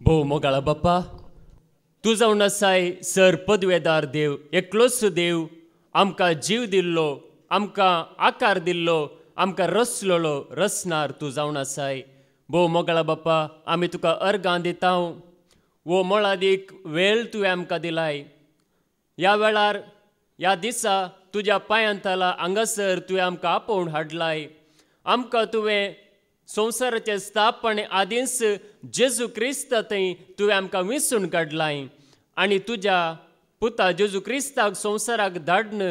भोव मोगाळा बाप्पा, तूं जावन आसाय सर पदवेदार देव, एकलोच देव, आमकां जीव दिल्लो, आमकां आकार दिल्लो, आमकां रचलेलो रचणार तूं जावन आसाय. भोव मोगाळा बाप्पा, आमी तुका अर्गां दिता. वो मोळादीक वेळ तुवें आमकां दिलाय. ह्या वेळार ह्या दिसा तुज्या पांयांतला हांगासर तुवें आमकां आपोवन हाडलाय. आमकां तुवें संवसाराचें स्थापणे आदींच जेजू क्रिस्त थंय तुवें आमकां विंचून काडलाय आनी तुज्या पुता जेजू क्रिस्ताक संवसाराक धाडन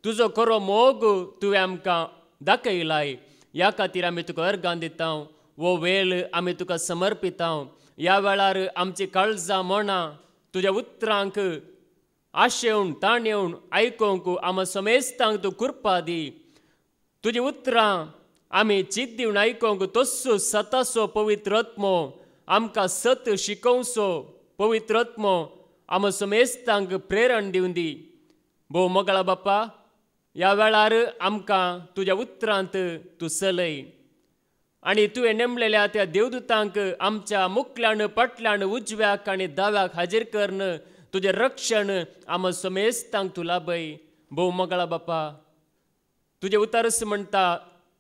तुजो खरो मोग तुवें आमकां दाखयलाय. ह्या खातीर आमी तुका अर्गां दिता. वो वेळ आमी तुका समर्पिता. ह्या वेळार आमची काळजां मनां तुज्या उतरांक आशेवन ताणेवन आयकोंक आमी समेस्तांक तूं कृपा दी. तुजी उतरां आमी चित दिवन आयकोंक तस्सो सतासो पवित्र आत्मो आमकां सत शिकोवचो पवित्र आत्मो आमी समेस्तांक प्रेरण दिवन दी. भोव मोगाळा बाप्पा, ह्या वेळार आमकां तुज्या उतरांत तूं चलय आनी तुवें नेमलेल्या त्या देवदूतांक आमच्या मुखल्यान पटल्यान उजव्याक आनी दाव्याक हाजीर करन तुजें रक्षण आमी समेस्तांक तूं लाभय. भोव मोगाळा बाप्पा, तुजें उतारस म्हणटा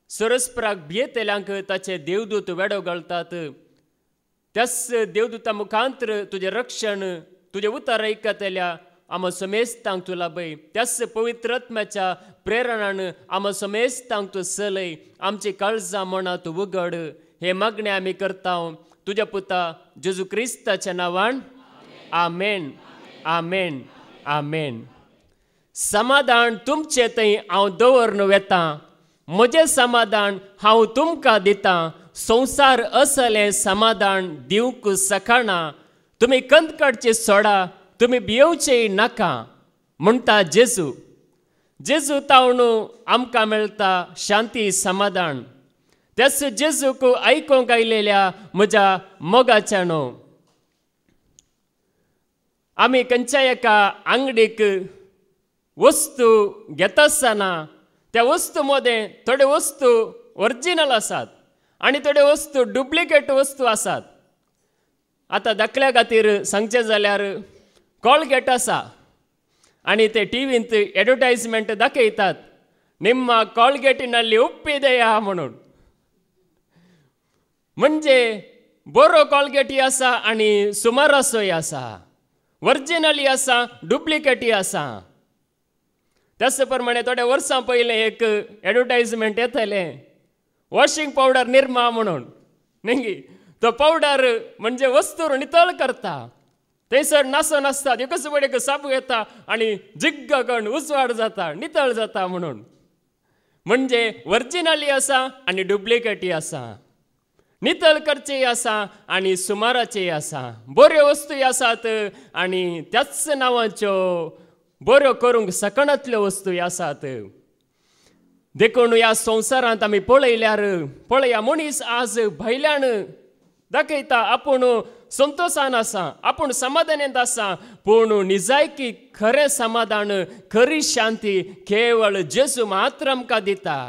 सरस्पराक भियेतल्यांक ताचे देवदूत वेडो घालतात. त्याच देवदूता मुखांतर तुजें रक्षण तुजें उतार आयकतल्या आमी समेस्तांक तूं लाभय. त्याच पवित्र आत्म्याच्या प्रेरणान आमी समेस्तांक तूं चलय. आमची काळजां मनां तूं उगड. हे मागणें आमी करता तुज्या पुता जेजू क्रिस्ताच्या नांवान. आमेन, आमेन, आमेन. समाधान तुमचें थंय हांव दवरन वेतां. म्हजें समाधान हांव तुमकां दितां. संवसार असलें समाधान दिवंक सखाणा. तुमी कंदकाडचें सोडा, तुमी भियेवचेंय नाका म्हणटा जेजू. जेजू तावन आमकां मेळटा शांती समाधान. त्याच जेजूक आयकोंक आयलेल्या म्हज्या मोगाच्यानो, आमी खंयच्याय एका आंगडीक वस्तू घेता आसतना त्या वस्तू मदें थोड्यो वस्तू ओरिजिनल आसात आनी थोड्यो वस्तू डुप्लिकेट वस्तू आसात. आतां दाखल्या खातीर सांगचें जाल्यार कॉलगेट आसा आनी ते टीव्हींत एडवर्टायजमेंट दाखयतात, निम्मा कॉलगेटीनाली उप्पी देया म्हणून. म्हणजे बरो कॉलगेटी आसा आनी सुमारासोय आसा, ओरिजिनली आसा, डुप्लिकेटी आसा. त्याच प्रमाणे थोड्या वर्सां पयलें एक एडवर्टायजमेंट येतलें वॉशिंग पावडर निर्मा म्हणून. न्ही, तो पावडर म्हणजे वस्तूर नितळ करता. थंयसर नासो नासता, एकच वेळेक साबू येता आनी जिग्ग करून उजवाड जाता, नितळ जाता म्हणून. म्हणजे ओरिजिनली आसा आनी डुप्लिकेटी आसा, नितळ करचेय आसा आनी सुमाराचेय आसा. बऱ्यो वस्तूय आसात आनी त्याच नांवाच्यो बऱ्यो करूंक सकणातल्यो वस्तूय आसात. देखून ह्या संवसारांत आमी पळयल्यार पळया, मनीस आज भायल्यान दाखयता आपूण संतोशान आसा, आपूण समाधानांत आसा, पूण निजायकी खरें समाधान, खरी शांती केवळ जेजू मात्र आमकां दिता.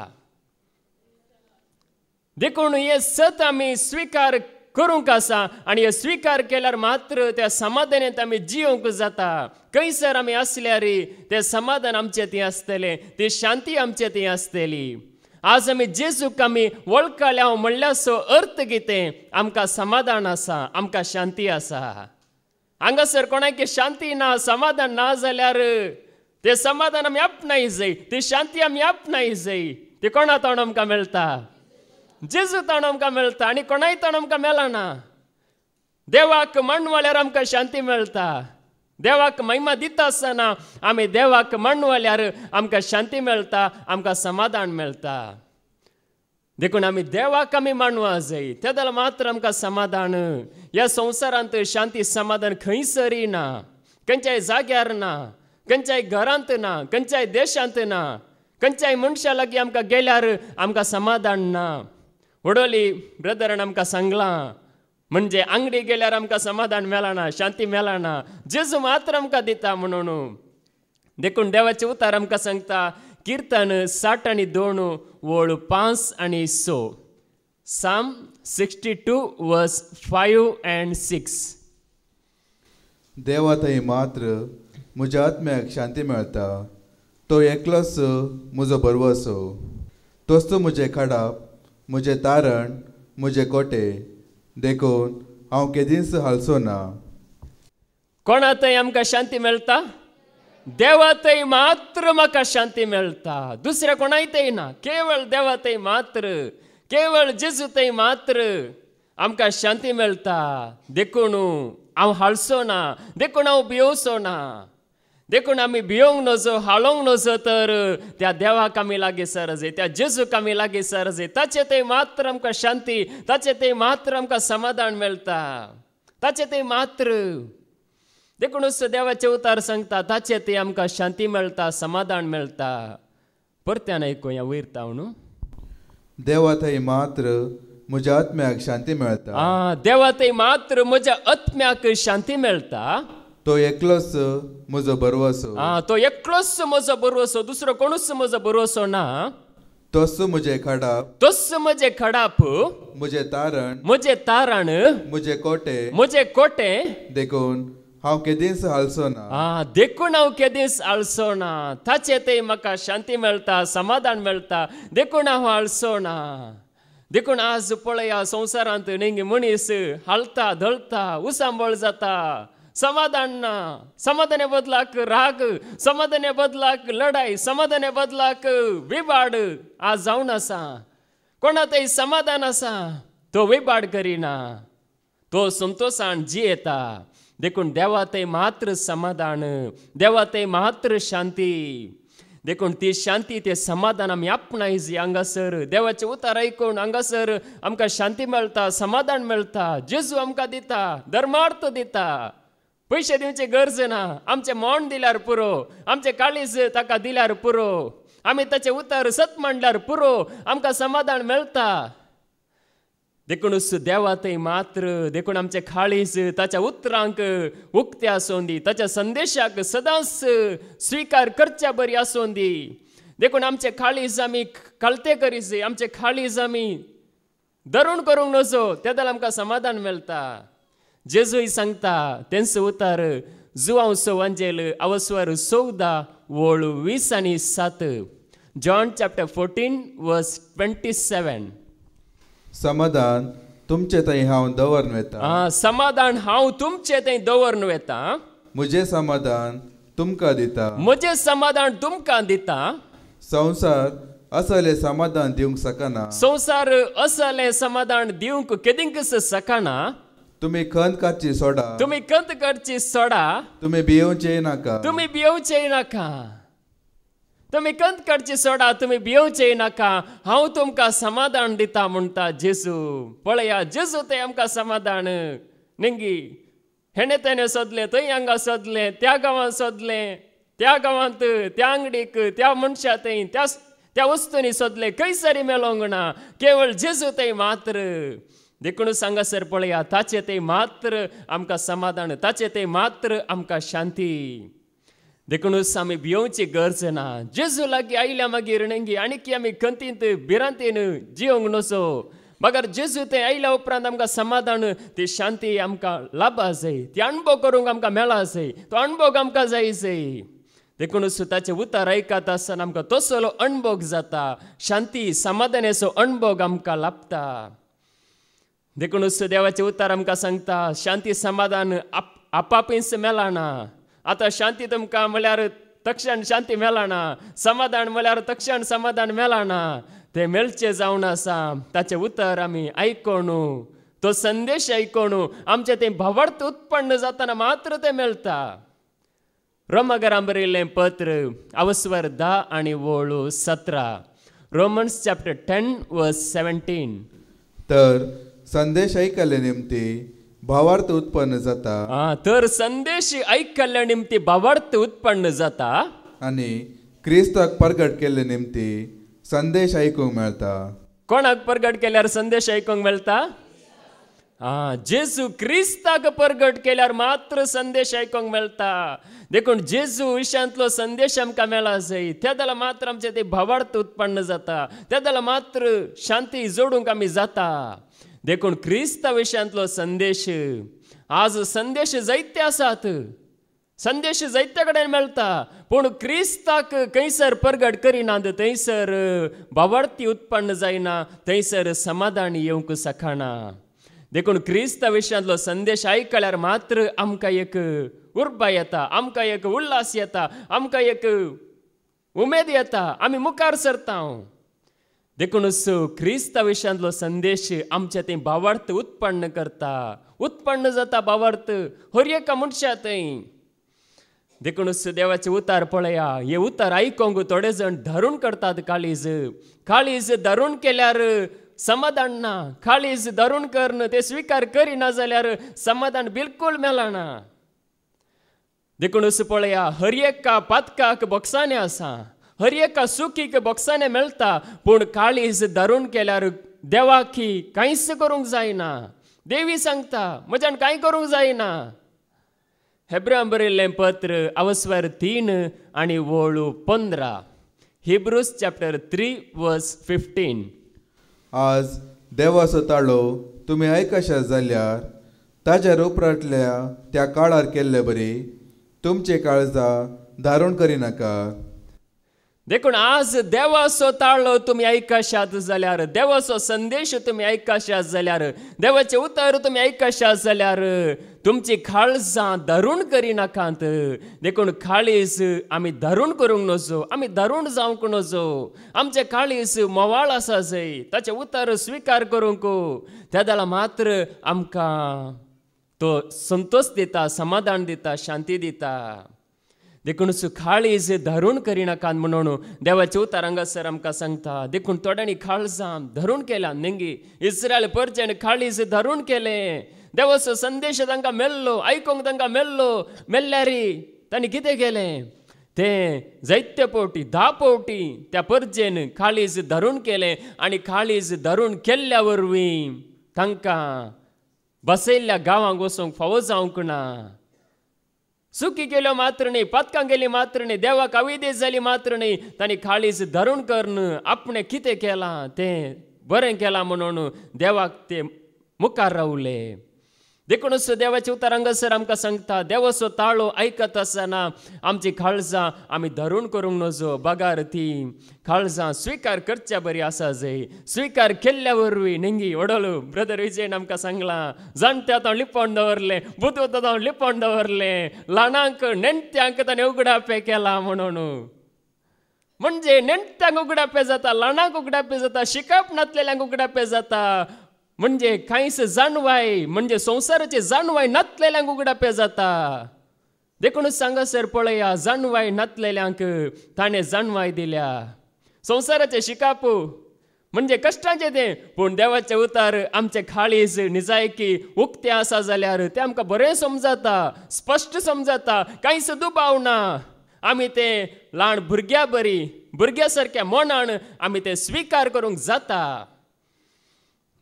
देखून हे सत आमी स्विकार करूंक आसा आनी हे स्विकार केल्यार मात्र त्या समाधानांत आमी जियोंक जाता. खंयसर आमी आसल्यार तें समाधान आमचें थंय आसतलें, ती शांती आमचें थंय आसतली. आज आमी जेजूक आमी वळखल्या म्हणल्यासो अर्थ कितें? आमकां समाधान आसा, आमकां शांती आसा. हांगासर कोणाक शांती ना, समाधान ना जाल्यार तें समाधान आमी आपणाय जाय, ती शांती आमी आपणाय जाय. ती कोणा तोंड आमकां मेळटा? जेजू तोंड आमकां मेळटा आनी कोणाय तोंड आमकां मेळना. देवाक मानवाल्यार आमकां शांती मेळटा. देवाक महिमा दिता आसतना आमी देवाक मानवाल्यार आमकां शांती मेळटा, आमकां समाधान मेळटा. देखून आमी देवाक आमी मानवा जाय, त्या जाल्यार मात्र आमकां समाधान. ह्या संवसारांत शांती समाधान खंयसरी ना, खंयच्याय जाग्यार ना, खंयच्याय घरांत ना, खंयच्याय देशांत ना. खंयच्याय मनशा लागीं आमकां गेल्यार आमकां समाधान ना. वडोली ब्रदरान आमकां सांगलां, म्हणजे आंगडी गेल्यार आमकां समाधान मेळना, शांती मेळना, जेजू मात्र आमकां दिता म्हणून. देखून देवाचे उतार आमकां सांगता कीर्तन 60 आनी 2 वळ 5 आनी 6. Psalm 62 verse 5 and 6. देवा थंय मात्र म्हज्या आत्म्याक शांती मेळटा. तो एकलोच म्हजो बरवसो. तोच म्हजें खाडाप, म्हजें तारण, म्हजे कोटे. देखून हांव केदींच हालचो ना. कोणा थंय आमकां शांती मेळटा? देवा थंय मात्र म्हाका शांती मेळटा. दुसऱ्या कोणाय थंय ना. केवळ देवा थंय मात्र, केवळ जेजू थंय मात्र आमकां शांती मेळटा. देखून हांव हालचो ना. देखून हांव भियोवचो ना. देखून आमी भियोंक नजो, हालोंक नजो, तर त्या देवाक आमी लागीं सरजे, त्या जेजूक आमी लागीं सरजे. ताचे थंय मात्र आमकां शांती, ताचे थंय मात्र आमकां समाधान मेळटा. ताचे थंय मात्र. देखूनच देवाचे उतार सांगता, ताचे थंय आमकां शांती मेळटा, समाधान मेळटा. परत्यान आयकुया वयर तावन. देवा थंय मात्र म्हज्या आत्म्याक शांती मेळटा. देवा थंय मात्र म्हज्या आत्म्याक शांती मेळटा. तो एकलोच म्हजो बरवसो. तो एकलोच म्हजो बरवसो. दुसरो कोणूच म्हजो बरवसो ना. तोच म्हजें खाडाप, तोच म्हजें खडाप, म्हजें तारण, म्हजें तारण, म्हजे कोटे. म्हजे कोटे. देखून हांव केदींच हालचो ना. देखून हांव केदींच हालचो ना. ताचे थंय म्हाका शांती मेळटा, समाधान मेळटा. देखून हांव हालचो ना. देखून आज पळया संवसारांत नेंगी मनीस हालता, धळता, उसांबळ जाता. समाधान ना. समाधाने बदलाक राग, समाधाने बदलाक लढाई, समाधाने बदलाक विबाड आज जावन आसा. कोणा थंय समाधान आसा तो विबाड करिना. तो संतोशान जियेता. देखून देवा थंय मात्र समाधान, देवा थंय मात्र शांती. देखून ती शांती, ते समाधान आमी आपणायज हांगासर देवाचे उतार आयकून हांगासर आमकां शांती मेळटा, समाधान मेळटा. जेजू आमकां दिता, धर्मार्थ दिता. पयशे दिवचे गरज ना. आमचें मोण दिल्यार पुरो, आमचें काळीज ताका दिल्यार पुरो, आमी ताचें उतर सत मांडल्यार पुरो, आमकां समाधान मेळटा. देखूनच देवा थंय मात्र, देखून आमचें काळीज ताच्या उतरांक उक्ते आसूं दी, ताच्या संदेशाक सदांच स्विकार करच्या बरी आसूं दी. देखून आमचें काळीज आमी कळते करीत, आमचें काळीज आमी धरून करूंक नजो, तेदल आमकां समाधान मेळटा. जेजूय सांगता तेंच उतार जुआंव सवांजेल अवस्वर 14 वोळ 20 आनी 7. जॉन चॅप्टर 14 वर्स 27. समाधान तुमचे थंय हांव दवरून वेता. समाधान हांव तुमचे थंय दवरून वेता. म्हजें समाधान तुमकां दिता. म्हजें समाधान तुमकां दिता. संवसार असलें समाधान दिवंक शकना. संवसार असलें समाधान दिवंक केदींकच शकना. तुमी खंत करची सोडा. तुमी खंत करची सोडा. तुमी भियोवचे नाका. तुमी भियोवचे नाका. तुमी खंत करची सोडा, तुमी भियोवचे नाका. हांव तुमकां समाधान दिता म्हणटा जेजू. पळया जेजू थंय आमकां समाधान. नेंगी हेणे तेणे सोदलें, थंय हांगा सोदलें, त्या गांवांत सोदलें, त्या गांवांत, त्या अंगडीक, त्या मनशा थंय, त्या वस्तूंनी सोदलें, खंयसरी मेळोंक ना. केवळ जेजू थंय मात्र. देखून हांगासर पळया, ताचे थंय मात्र आमकां समाधान, ताचे थंय मात्र आमकां शांती. देखूनच आमी भियोवची गरज ना. जेजू लागीं आयल्या मागीर नेंगी आनीक आमी खंतींत भिरांतीन जियोंक नजो. मगर जेजू थंय आयल्या उपरांत आमकां समाधान, ती शांती आमकां लाभा जाय, ती अणभव करूंक आमकां मेळा जाय, तो अणभव आमकां जाय जाय. देखूनच ताचे उतार आयकत आसतना आमकां तसलो अणभव जाता. शांती समाधानाचो अणभव आमकां लाभता. देखूनच देवाचे उतार आमकां सांगता, शांती समाधान आपापीच मेळना. आतां शांती तुमकां म्हळ्यार तक्षण शांती मेळना. समाधान म्हळ्यार तक्षण समाधान मेळना. ते मेळचे जावन आसा. ताचे उतर आमी आयकोन, तो संदेश आयकोन आमचें तें भावार्थ उत्पन्न जातना मात्र तें मेळटा. रोमाकारांक बरयल्लें पत्र अवस्वर 10 आनी वोळ 17. रोमन्स चॅप्टर 10 वर्स 17. तर संदेश आयकल्ले निमती भावार्थ उत्पन्न जाता. तर संदेश आयकल्ल्या निमती भावार्थ उत्पन्न जाता. आनी क्रिस्ताक प्रगट केल्ले निमती संदेश आयकूंक मेळटा. कोणाक प्रगट केल्यार संदेश आयकूंक मेळटा? जेजू क्रिस्ताक प्रगट केल्यार मात्र संदेश आयकूंक मेळटा. देखून जेजू विशयांतलो संदेश आमकां मेळा जाय. त्या जाल्यार मात्र आमचें तें भावार्थ उत्पन्न जाता. त्या जाल्यार मात्र शांती जोडूंक आमी जाता. देखून क्रिस्ता विशयांतलो संदेश आज संदेश जायते आसात, संदेश जायते कडेन मेळटा, पूण क्रिस्ताक खंयसर परगट करिनात, थंयसर भावार्थी उत्पन्न जायना, थंयसर समाधान येवंक शकना. देखून क्रिस्ता विशयांतलो संदेश आयकल्यार मात्र आमकां एक उर्बा येता, आमकां एक उल्हास येता, आमकां एक उमेद येता, आमी मुखार सरता. देखूनच क्रिस्ता विशयांतलो संदेश आमच्या थंय भावार्थ उत्पन्न करता, उत्पन्न जाता भावार्थ हर एका मनशा थंय. देखूनच देवाचे उतार पळया, हे उतार आयकोंक थोडे जाण धरून करतात काळीज. काळीज धरून केल्यार समाधान ना, काळीज धरून करन ते स्वीकार करिना जाल्यार समाधान बिलकुल मेळना. देखूनच पळया, हर एका पातकाक बोक्साने आसा, हर एका सुखीक बोक्साने मेळटा, पूण काळीज धरून केल्यार देवाकी कांयच करूंक जायना. देवी सांगता म्हज्यान कांय करूंक जायना. हेब्रांक बरयल्लें पत्र अवस्वर 3 आनी वळू 15. हिब्रूज चॅप्टर 3 वर्स 15. आज देवाचो ताळो तुमी आयकशात जाल्यार ताच्या उपरांतल्या त्या काळार केल्ले बरी तुमचे काळजां धारण करिनाका. देखून आज देवाचो ताळो तुमी आयकशात जाल्यार, देवाचो संदेश तुमी आयकशात जाल्यार, देवाचे उतर तुमी आयकशात जाल्यार तुमची काळजां धरून करिनाकात. देखून काळीज आमी धरून करूंक नजो, आमी धरून जावंक नजो. आमचे काळीज मोवाळ आसा जंय ताचे उतर स्विकार करूंक, त्या जाल्यार मात्र आमकां तो संतोष दिता, समाधान दिता, शांती दिता. देखून काळीज धरून करिनाकात म्हणून देवाचे उतार हांगासर आमकां सांगता. देखून थोड्यांनी काळजां धरून केल्या, नेंगी इस्रायल परचेन काळीज धरून केले. देवाचो संदेश तांकां मेळ्ळो, आयकोंक तांकां मेळ्ळो, मेळ्ळ्यार तांणी कितें केलें? ते जायते फावटी 10 फावटी त्या परजेन काळीज धरून केलें, आनी काळीज धरून केल्ल्या वरवीं तांकां बसयल्ल्या गांवांक वचूंक फावो जावंक ना. सुखी केल्यो मात्र न्ही, पदकां गेली मात्र न्ही, देवाक अविदेश जाली मात्र न्ही, तांणी काळीज धरून करन आपणें कितें केलां तें बरें केलां म्हणून देवाक ते मुखार रावले. देखूनच देवाचे उतार हांगासर आमकां सांगता, देवाचो ताळो आयकत आसतना आमची काळजां आमी धरून करूंक नजो. बगार ती काळजां स्विकार करच्या बरी आसा जंय, स्विकार केल्ल्या वरवीं नेंगी वडलो ब्रदर विजयन आमकां सांगलां, जाणट्यात हांव लिपोवन दवरलें, बुदवतात हांव लिपोवन दवरलें, ल्हानांक नेण्ट्यांक ताणें उगडापे केला म्हणून. म्हणजे नेण्ट्यांक उगडापे जाता, ल्हानांक उगडापे जाता, शिकप नासलेल्यांक उगडापे जाता, म्हणजे कांयच जाणवाय म्हणजे संवसाराची जाणवाय नासलेल्यांक उगडापे जाता. देखूनच सांगासर पळया, जाणवाय नासलेल्यांक ताणें जाणवाय दिल्या. संवसाराचे शिकापू म्हणजे कश्टांचे तें, पूण देवाचे उतार आमचे काळीज निजायकी उक्तें आसा जाल्यार तें आमकां बरें समजता, स्पश्ट समजता, कांयच दुबाव ना. आमी तें ल्हान भुरग्या बरी, भुरग्या सारक्या मनान आमी तें स्विकार करूंक जाता.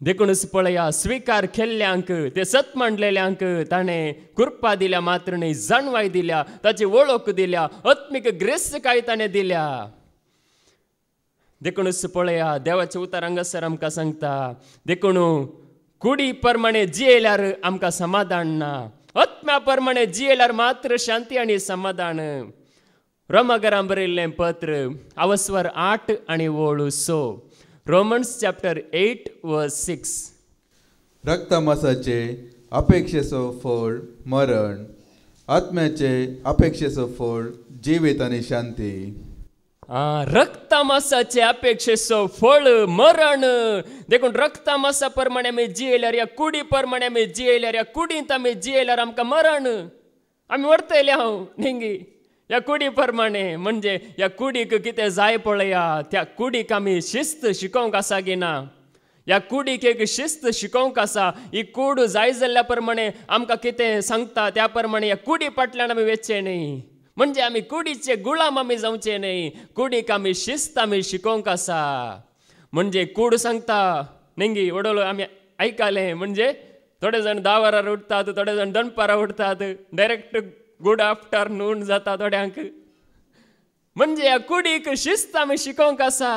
देखूनच पळया, स्विकार केल्ल्यांक, ते सत मांडलेल्यांक ताणें कृपा दिल्या मात्र न्ही, जाणवाय दिल्या, ताची वळख दिल्या, आत्मीक ग्रेस्तकाय ताणें दिल्या. देखूनच पळया, देवाचे उतार हांगासर आमकां सांगता, देखून कुडी प्रमाणे जियेल्यार आमकां समाधान ना, आत्म्या प्रमाणे जियेल्यार मात्र शांती आनी समाधान. रोमाकारां बरयल्लें पत्र अवस्वर 8 आनी वळू 6. रोमन्स चॅप्टर 8 वर्स 6. रक्तमांसाचे अपेक्षेचो फळ मरण, आत्म्याचे अपेक्षेचो फळ जिवीत आनी शांती. रक्तमांसाचे अपेक्षेचो फळ मरण. देखून रक्तमांसा प्रमाणे आमी जियेल्यार, या कुडी प्रमाणे आमी जियेल्यार, या कुडींत आमी जियेल्यार आमकां मरण. आमी व्हरतले हांव नेंगी या कुडी प्रमाणे, म्हणजे या कुडीक कितें जाय पळया, त्या कुडीक आमी शिस्त शिकोवंक आसा की ना. या कुडीक एक शिस्त शिकोवंक आसा. ही कूड जाय जाल्ल्या प्रमाणे आमकां कितें सांगता त्या प्रमाणे या कुडी फाटल्यान आमी वचचें न्ही, म्हणजे आमी कुडीचे गुलाम आमी जावचे न्ही. कुडीक आमी शिस्त आमी शिकोवंक आसा. म्हणजे कूड सांगता नेंगी वडलो आमी आयकलें, म्हणजे थोडे जाण 10 वरार उठतात, थोडे जाण दनपारां उठतात, डायरेक्ट गुड आफ्टरनून जाता थोड्यांक. म्हणजे ह्या कुडीक शिस्त आमी शिकोवंक आसा.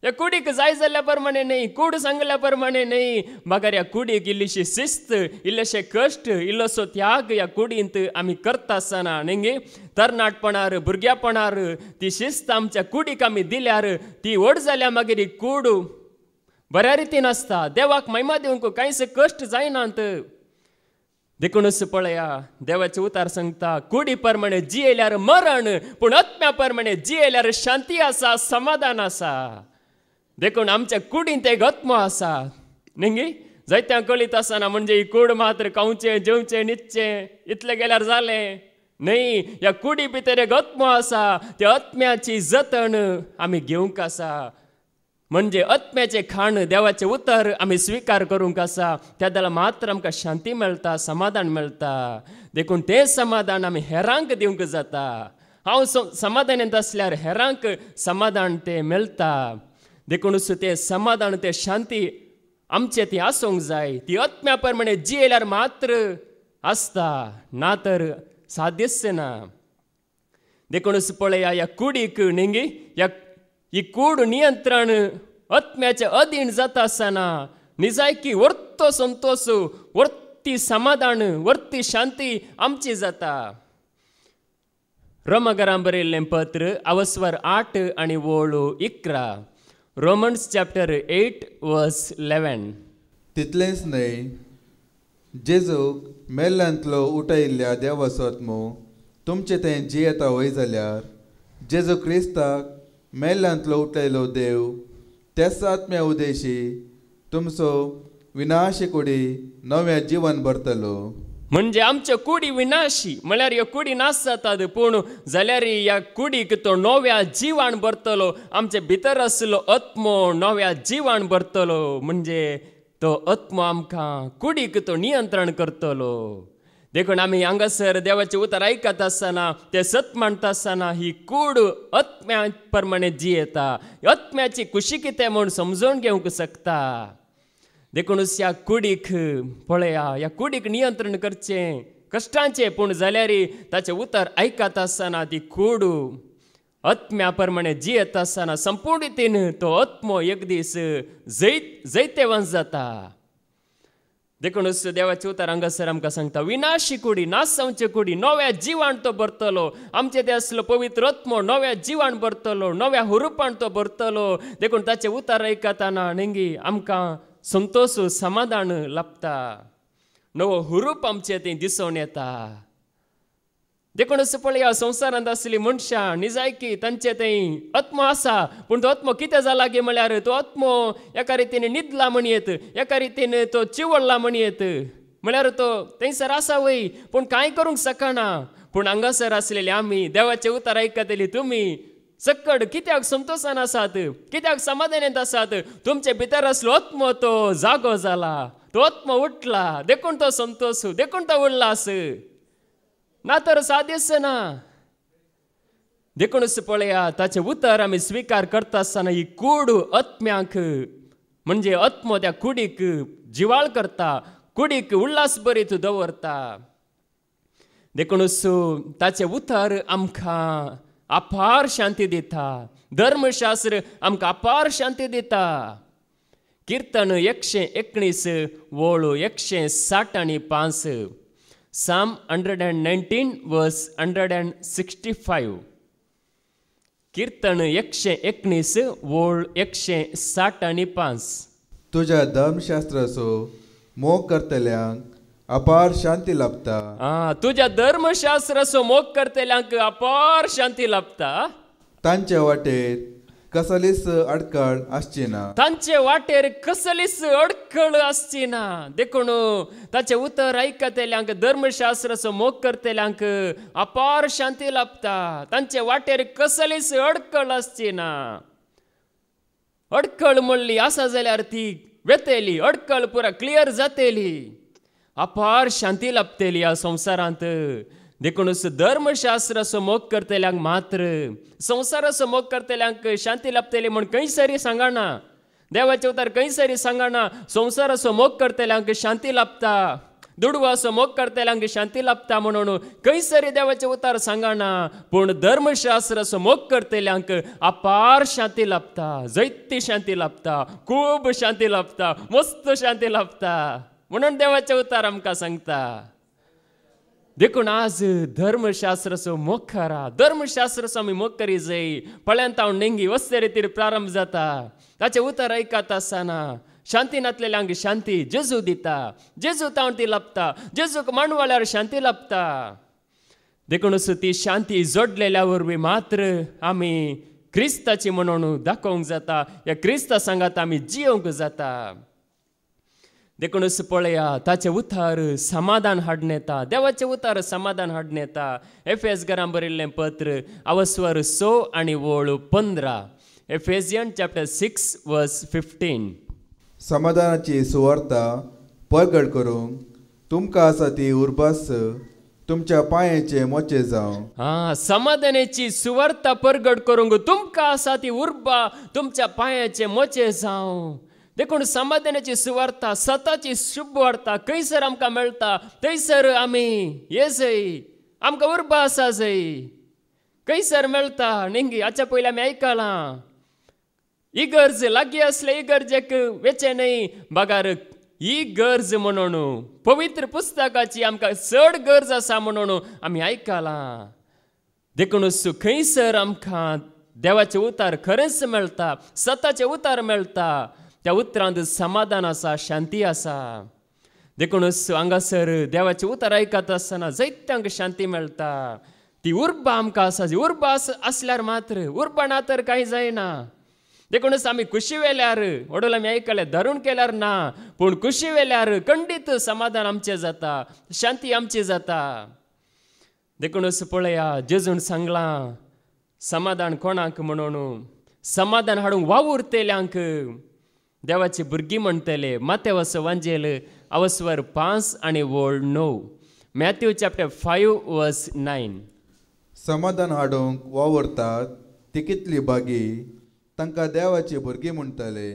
ह्या कुडीक जाय जाल्ल्या प्रमाणे न्ही, कूड सांगल्या प्रमाणे न्ही, म्हाका ह्या कुडीक इल्लीशी शिस्त, इल्लेशे कश्ट, इल्लोसो त्याग ह्या कुडींत आमी करता आसतना न्ही, तरणाटपणार भुरग्यापणार ती शिस्त आमच्या कुडीक आमी दिल्यार ती व्हड जाल्या मागीर ही कूड बऱ्या रितीन आसता. देवाक महिमा दिवंक कांयच कश्ट जायनात. देखूनच पळया देवाचे उतार सांगता, कुडी प्रमाणे जियेल्यार मरण, पूण आत्म्या प्रमाणे जियेल्यार शांती आसा, समाधान आसा. देखून आमच्या कुडींत एक आत्मो आसा न्ही. जायत्या कळीत आसना म्हणजे ही कूड मात्र खावचें जेवचें न्हिदचें इतलें गेल्यार जालें न्ही. ह्या कुडी भितर एक आत्मो आसा, त्या आत्म्याची जतन आमी घेवंक आसा. म्हणजे आत्म्याचे खाण देवाचे उतर आमी स्वीकार करूंक आसा. त्या द्वारा मात्र आमकां शांती मेळटा, समाधान मेळटा. देखून तें समाधान आमी हेरांक दिवंक जाता. हांव समाधानीत आसल्यार हेरांक समाधान तें मेळटा. देखूनच तें समाधान तें शांती आमचें ती आसूंक जाय. ती आत्म्या प्रमाणे जियेल्यार मात्र आसता, ना तर साध्यच ना. देखूनच पळया ह्या कुडीक न्ही, ही कूड नियंत्रण आत्म्याच्या अधीन जाता आसतना निजायकी वर्तो संतोष, वर्ती समाधान, वर्ती शांती आमची जाता. रोमाकारांक बरयल्लें पत्र अवस्वर 8 आनी वळू 11. रोमन्स चॅप्टर 8 वर्स 11. तितलेंच न्हय, जेजूक मेल्ल्यांतलो उठयल्ल्या देवाचो आत्मो तुमचें तें जियेता वय जाल्यार जेजू क्रिस्ताक मेल्ल्यांतलो उठयलो देव त्याच आत्म्या उदेशी तुमचो विनाशी कुडी नव्या जिवन भरतलो. म्हणजे आमच्या कुडी विनाशी म्हळ्यार ह्यो कुडी नाश जातात, पूण जाल्यार ह्या कुडीक तो नव्या जिवान भरतलो. आमचे भितर आसलो आत्मो नव्या जिवान भरतलो. म्हणजे तो आत्मो आमकां कुडीक तो नियंत्रण करतलो. देखून आमी हांगासर देवाचे उतर आयकत आसतना ते सत म्हणटा आसतना ही कूड आत्म्या प्रमाणे जियेता. आत्म्याची खुशी कितें म्हूण समजून घेवंक शकता. देखूनच ह्या कुडीक पळया, ह्या कुडीक नियंत्रण करचें कश्टांचें, पूण जाल्यार ताचें उतर आयकत आसतना ती कूड आत्म्या प्रमाणे जियेता आसतना संपूर्ण रितीन तो आत्मो एक दीस जैतेवंत जाता. देखूनच देवाचे उतर हांगासर आमकां सांगता, विनाशी कुडी, नाश जावचे कुडी नव्या जिवान तो भरतलो. आमचे ते आसलो पवित्र आत्मो नव्या जिवान भरतलो, नव्या हुरुपान तो भरतलो. देखून ताचे उतर आयकतना न्ही आमकां संतोष समाधान लाभता. नवो हुरूप आमचें तें दिसून येता. देखूनच पळया संवसारांत आसली मनशां निजायकी तांचे तें आत्मो आसा, पूण तो आत्मो कितें जाला गे म्हळ्यार तो आत्मो एका रितीन न्हिदला म्हणयत, एका रितीन तो चिवळ्ळा म्हणयत. म्हळ्यार तो थंयसर आसा वय, पूण कांय करूंक शकना. पूण हांगासर आसलेले आमी देवाचे उतर आयकतली तुमी सकड कित्याक संतोशान आसात, कित्याक समाधानांत आसात. तुमचे भितर आसलो आत्मो तो जागो जाला, तो आत्मो उठला. देखून तो संतोश, देखून तो उल्हास, ना तर साध्यच ना. देखूनच पळया ताचे उतर आमी स्वीकार करता आसतना ही कूड आत्म्याक म्हणजे आत्मो त्या कुडीक जिवाळ करता, कुडीक उल्हास बरीत दवरता. देखूनच ताचे उतर आमकां अपार शांती दिता. धर्मशास्त्र आमकां अपार शांती दिता. कीर्तन 119 वळू 160 आनी 5. Psalm 119 verse 165. कीर्तन 119 वोळ 160 आनी 5. तुझ्या धर्मशास्त्राचो मोग करतल्यांक अपार शांती लाभता. तुझ्या धर्मशास्त्राचो मोग करतल्यांक अपार शांती लाभता. तांचे वाटेर कसलीच अडखळ आसची ना. तांचे वाटेर कसलीच अडखळ आसची ना. देखून ताचे उतर आयकतल्यांक धर्मशास्त्राचो मोग करतल्यांक अपार शांती लाभता. तांचे वाटेर कसलीच अडखळ आसची ना. अडखळ म्हणली आसा जाल्यार ती वेतेली, अडखळ पुरा क्लियर जातेली, अपार शांती लाभतेली ह्या संवसारांत. देखूनच धर्मशास्त्राचो मोग करतल्यांक मात्र संवसाराचो मोग करतल्यांक शांती लाभतली म्हण खंय सरी सांगना. देवाचे उतर खंय सरी सांगना संवसाराचो मोग करतल्यांक शांती लाभता. दुडवा असो मोग करतल्यांक शांती लाभता म्हणून खंयसरी देवाचे उतार सांगना, पूण धर्मशास्त्र असो मोग करतल्यांक अपार शांती लाभता, जैती शांती लाभता, खूब शांती लाभता, मस्त शांती लाभता म्हणून देवाचे उतार आमकां सांगता. देखून आज धर्मशास्त्राचो मोग करा, धर्मशास्त्राचो आमी मोग करी जाय. पळ्यांत हांव नेंगी वस्ते रितीर प्रारंभ जाता, ताचे उतर ऐकत आसतना शांती नातलेल्यांक शांती जेजू दिता, जेजू तावन ती लाभता, जेजूक मानवाल्यार शांती लाभता. देखून ती शांती जोडलेल्या वरवीं मात्र आमी क्रिस्ताची म्हणून दाखोवंक जाता, ह्या क्रिस्ता सांगात आमी जियोंक जाता. देखून पळया ताचे उतार समाधान हाडून येता, देवाचे उतार समाधान हाडून येता. एफेसकारांक बरयल्लें पत्र अवस्वर 6 आनी वळू 15. एफेसियन चॅप्टर 6 वर्स 15. समाधानाची सुवार्ता परगट करूंक तुमकां आसा ती उर्बास तुमच्या पांयाचे मोचे जावं. समाधानाची सुवार्ता परगट करूंक तुमकां आसा ती उर्बा तुमच्या पांयाचे मोचे जावं. देखून समाधानाची सुवार्ता सताची शुभ वार्ता खंयसर आमकां मेळटा थंयसर आमी येसय आमकां उर्बा आसा जय खंयसर मेळटा. नेंगी हाच्या पयलीं आमी आयकलां इगर्ज लागीं असले इगर्जेक वेचे न्हय बागार ही गरज म्हणून पवित्र पुस्तकाची आमकां चड गरज आसा म्हणून आमी आयकलां. देखून खंयसर आमकां देवाचे उतार खरेंच मेळटा, सताचे उतार मेळटा, त्या उतरांत समाधान आसा, शांती आसा. देखून हांगासर देवाचे उतार आयकत आसतना जायत्यांक शांती मेळटा. ती उर्बा आमकां आसा, उर्बा आसल्यार मात्र, उर्बा ना तर कांय जायना. देखूनच आमी खुशी वेल्यार वडोल आमी आयकलें धरून केल्यार ना, पूण खुशी वेल्यार खंडीत समाधान आमचें जाता, शांती आमची जाता. देखूनच पळया जेजून सांगलां समाधान कोणाक म्हणून, समाधान हाडूंक वावुरतेल्यांक देवाची भुरगीं म्हणटले. मातेवस वांजेल अवस्वर 5 आनी वळ 9. मॅथ्यू चॅप्टर 5 वर्स 9. समाधान हाडूंक वावरतात ती कितली बागी, तांकां देवाची भुरगीं म्हणटले.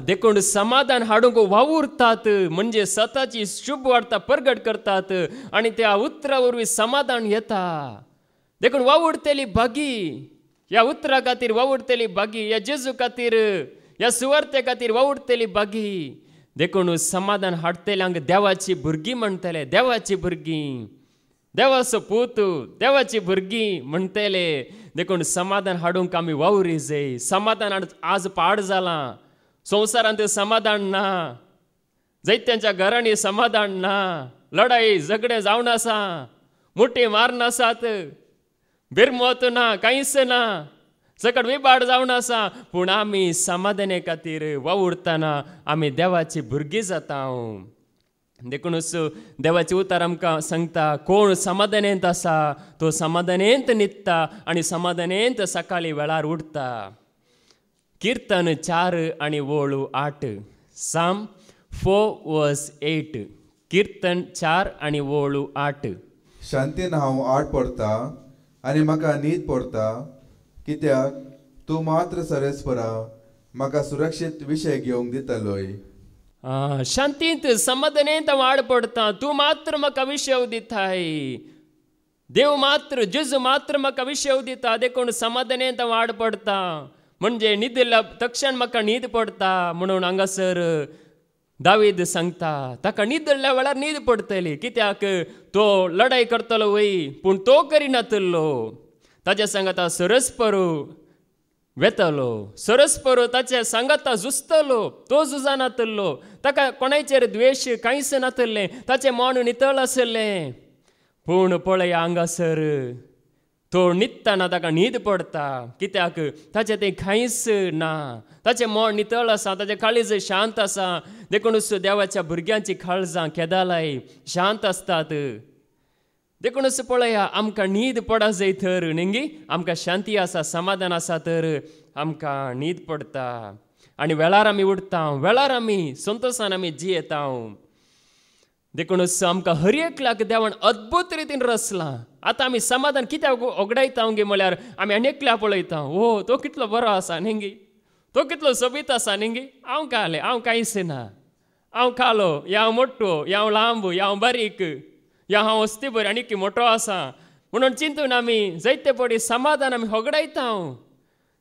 देखून समाधान हाडूंक वावुरतात म्हणजे सताची शुभ वार्ता परगट करतात आनी त्या उतरा वरवीं समाधान येता. देखून वावुरतेली बागी, ह्या उतरा खातीर वावुरतेली बागी, ह्या जेजू खातीर, ह्या सुवार्ते खातीर वावुरतेली बागी. देखून समाधान हाडतेल्यांक देवाची भुरगीं म्हणटले, देवाची भुरगीं, देवाचो पूत, देवाची भुरगीं म्हणटले. देखून समाधान हाडूंक आमी वावरी जाय. समाधान आज पाड जालां, संवसारांत समाधान ना, जायत्यांच्या घरांनी समाधान ना, लढाई झगडे जावन आसा, मुठी मारन आसात, बिरमोत ना, कांयच ना, सकट विबाड जावन आसा. पूण आमी समाधाने खातीर वावुरतना आमी देवाची भुरगीं जाता. देखूनच देवाचे उतार आमकां सांगता कोण समाधानेंत आसा तो समाधानेंत न्हिदता आनी समाधानेंत सकाळी वेळार उठता. कीर्तन 4 आनी वळू 8. साम 4 वर्स 8. कीर्तन 4 आनी वळू 8. शांतीन हांव आट पडटा आनी म्हाका न्हीद पडटा, कित्याक तूं मात्र सरेस्परा म्हाका सुरक्षीत विशय घेवंक दितलोय. शांतींत समाधानेंत वाड पडता, तूं मात्र म्हाका विशय दिताय, देव मात्र, जेजू मात्र म्हाका विशय दिता. देखून समाधानेंत वाड पडता म्हणजे न्हिदल्या तक्षण म्हाका न्हीद पडता म्हणून हांगासर दावीद सांगता ताका न्हिदल्या वेळार न्हीद पडटली, कित्याक तो लढाई करतलो वय पूण तो करिनातलो. ताच्या सांगता सरस्परू वेतलो, सरस्परू ताचे सांगता झुजतलो, तो झुजानातलो, ताका कोणाचेर द्वेश कांयच नातलें, ताचें मन नितळ आसलें. पूण पळया हांगासर तो न्हिदतना ताका न्हीद पडटा, कित्याक ताचें तें कांयच ना, ताचें मन नितळ आसा, ताचें काळीज शांत आसा. देखूनच देवाच्या भुरग्यांची काळजां केदालाय शांत आसतात. देखूनच पळया आमकां न्हीद पडा जाय तर नेंगी आमकां शांती आसा, समाधान आसा तर आमकां न्हीद पडटा आनी वेळार आमी उठता, वेळार आमी संतोशान आमी जियेता. देखूनच आमकां हर एकल्याक देवान अद्भुत रितीन रचलां. आतां आमी समाधान कित्याक ओगडायता गे म्हळ्यार आमी आनी एकल्या पळयता, ओ तो कितलो बरो आसा नेंगी, तो कितलो सोबीत आसा नेंगी, हांव काय हांव कांयच ना, हांव खालो, या हांव मोठो, या हांव लांब, या हांव बारीक, या हांव वस्ती बरी आनी मोठो आसा म्हणून चिंतून आमी जायते पडी समाधान आमी होगडायता.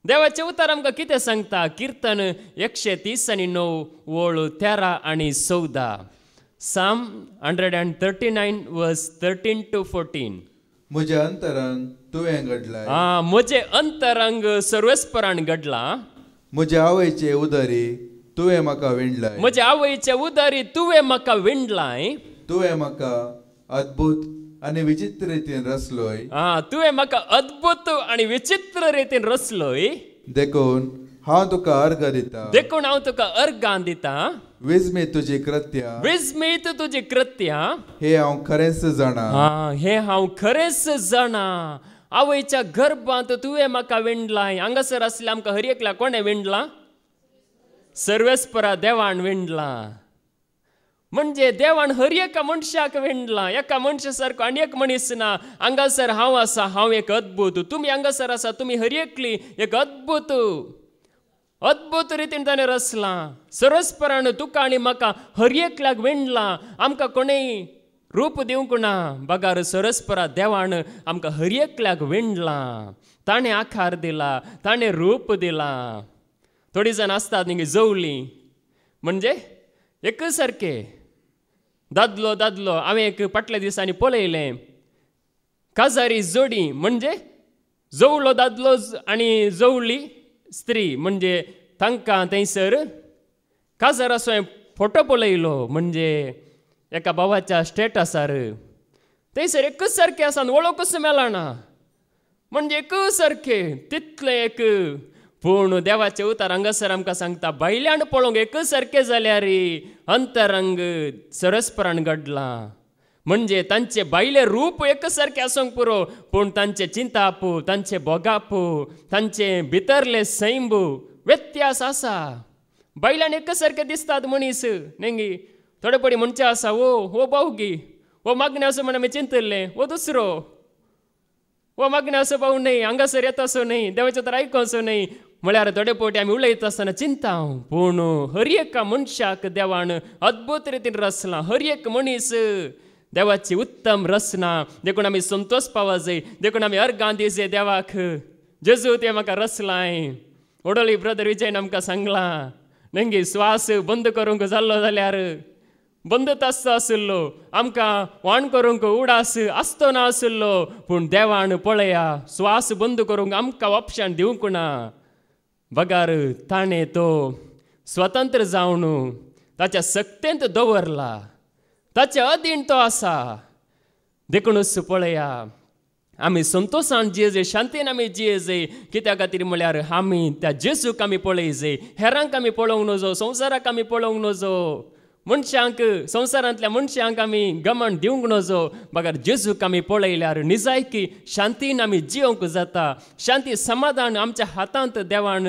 देवाचे उतार आमकां कितें सांगता? किर्तन 139 वोळ 13 आनी 14. Psalm 139 verse 13 to 14. म्हज्या अंतरांत तुवें घडलाय. म्हजे अंतरंग सर्वेस्परान घडला. म्हज्या आवयचे उदरी तुवें म्हाका विणलाय. म्हज्या आवयचे उदरी तुवें म्हाका विणलाय. तुवें म्हाका अद्भुत आनी विचित्र रितीन रचलोय. तुवें म्हाका अद्भुत आनी विचित्र रितीन रचलोय. देखून हांव तुका अर्घ दिता. देखून हांव तुका अर्घां दिता. विस्मीत तुजी कृत्यां. विस्मीत तुजी कृत्यां. हे हांव खरेंच जाणा. हे हांव खरेंच जाणा. आवयच्या गर्भांत तुवें म्हाका विणलाय. हांगासर आसल्या आमकां हर एकल्या कोणें विणला? सर्वेस्परा देवान विणला. म्हणजे देवान हर एका मनशाक विणला. एका मनशा सारको आनी एक मनीस ना. हांगासर हांव आसा, हांव एक अद्भुत. तुमी हांगासर आसा, तुमी हर एकली एक अद्भुत. अद्भुत रितीन ताणें रचलां. सर्वेस्परान तुका आनी म्हाका हर एकल्याक विणला. आमकां कोणेय रूप दिवंक ना. बगार सर्वेस्परा देवान आमकां हर एकल्याक विणला. ताणें आकार दिला, ताणें रूप दिला. थोडी जाण आसतात न्ही जवली म्हणजे एक सारके दादलो दादलो. हांवें एक फाटल्या दिसांनी पळयलें काजारी जोडी म्हणजे जवलो दादलो आनी जवली स्त्री म्हणजे तांकां थंयसर काजाराचो फोटो पळयलो. म्हणजे एका भावाच्या स्टेटसार थंयसर एकच सारके आसा, वळखूच मेळना. म्हणजे एकच सारके तितले एक. पूण देवाचे उतार हांगासर आमकां सांगता भायल्यान पळोवंक एकच सारके जाल्यार अंतरंग सर्वेस्परान घडला. म्हणजे तांचे भायले रूप एकच सारके आसूंक पुरो, पूण तांचे चिंतापू, तांचे बोगापू, तांचे भितरले सैंब व्यत्यास आसा. भायल्यान एकच सारके दिसतात मनीस नेंगी. थोडे पडी म्हणचे आसा वो बावगी, वो मागणे असो म्हण आमी चिंतले, वो दुसरो, वो मागणे असो पावू न्हय, हांगासर येता असो न्हय, देवाचें तर आयको असो न्हय. म्हळ्यार थोडे पटी आमी उलयता आसतना चिंता. पूण हर एका मनशाक देवान अद्भुत रितीन रचलां. हर एक मनीस देवाची उत्तम रचना. देखून आमी संतोश पावो जाय. देखून आमी अर्गां दी जाय देवाक. जेजू ते म्हाका रचलाय. ओडोली ब्रदर विजयन आमकां सांगलां नेंगी स्वास बंद करूंक जाल्लो जाल्यार बंदत आसता आसलो. आमकां वाण करूंक उडास आसतो ना आसलो. पूण देवान पळया स्वास बंद करूंक आमकां ऑप्शन दिवंक ना. बगार ताणें तो स्वतंत्र जावन ताच्या सक्तेंत दवरला. ताच्या अधीन तो आसा. देखूनच पळया आमी संतोशान जियेजे, शांतीन आमी जियेजे. कित्या खातीर म्हळ्यार आमी त्या जेजूक आमी पळयजे. हेरांक आमी पळोवंक नजो, संवसाराक आमी पळोवंक नजो, मनशांक संवसारांतल्या मनशांक आमी गमण दिवंक नजो. बगार जेजूक आमी पळयल्यार निजायकी शांतीन आमी जियोंक जाता. शांती समाधान आमच्या हातांत देवान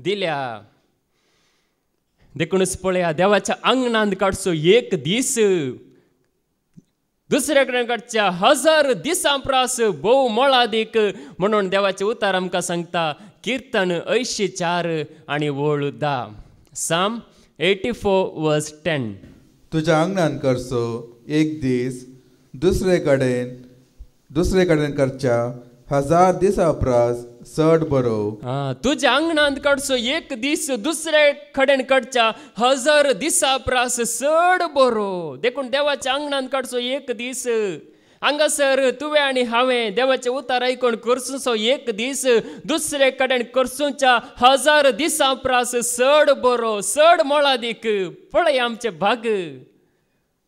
दिल्या. देखूनच पळया देवाच्या आंगणांत काडचो एक दीस दुसरे कडेन काडच्या 1000 दिसां प्रास भोव मोलादीक म्हणून देवाचे उतार आमकां सांगता. किर्तन 84 आनी वोळ 10. Psalm 84 verse 10. तुज्या आंगणान करचो एक दीस दुसरे कडेन करच्या 1000 दिसां प्रास चड बरो. तुज्या आंगणांत काडचो एक दीस दुसरे कडेन काडच्या 1000 दिसां प्रास चड बरो. देखून देवाच्या आंगणांत काडचो एक दीस. हांगासर तुवें आनी हांवें देवाचे उतार आयकून करचो एक दीस दुसरे कडेन करचोच्या 1000 दिसां प्रास चड बरो, चड मोलादीक. पळय आमचे भाग.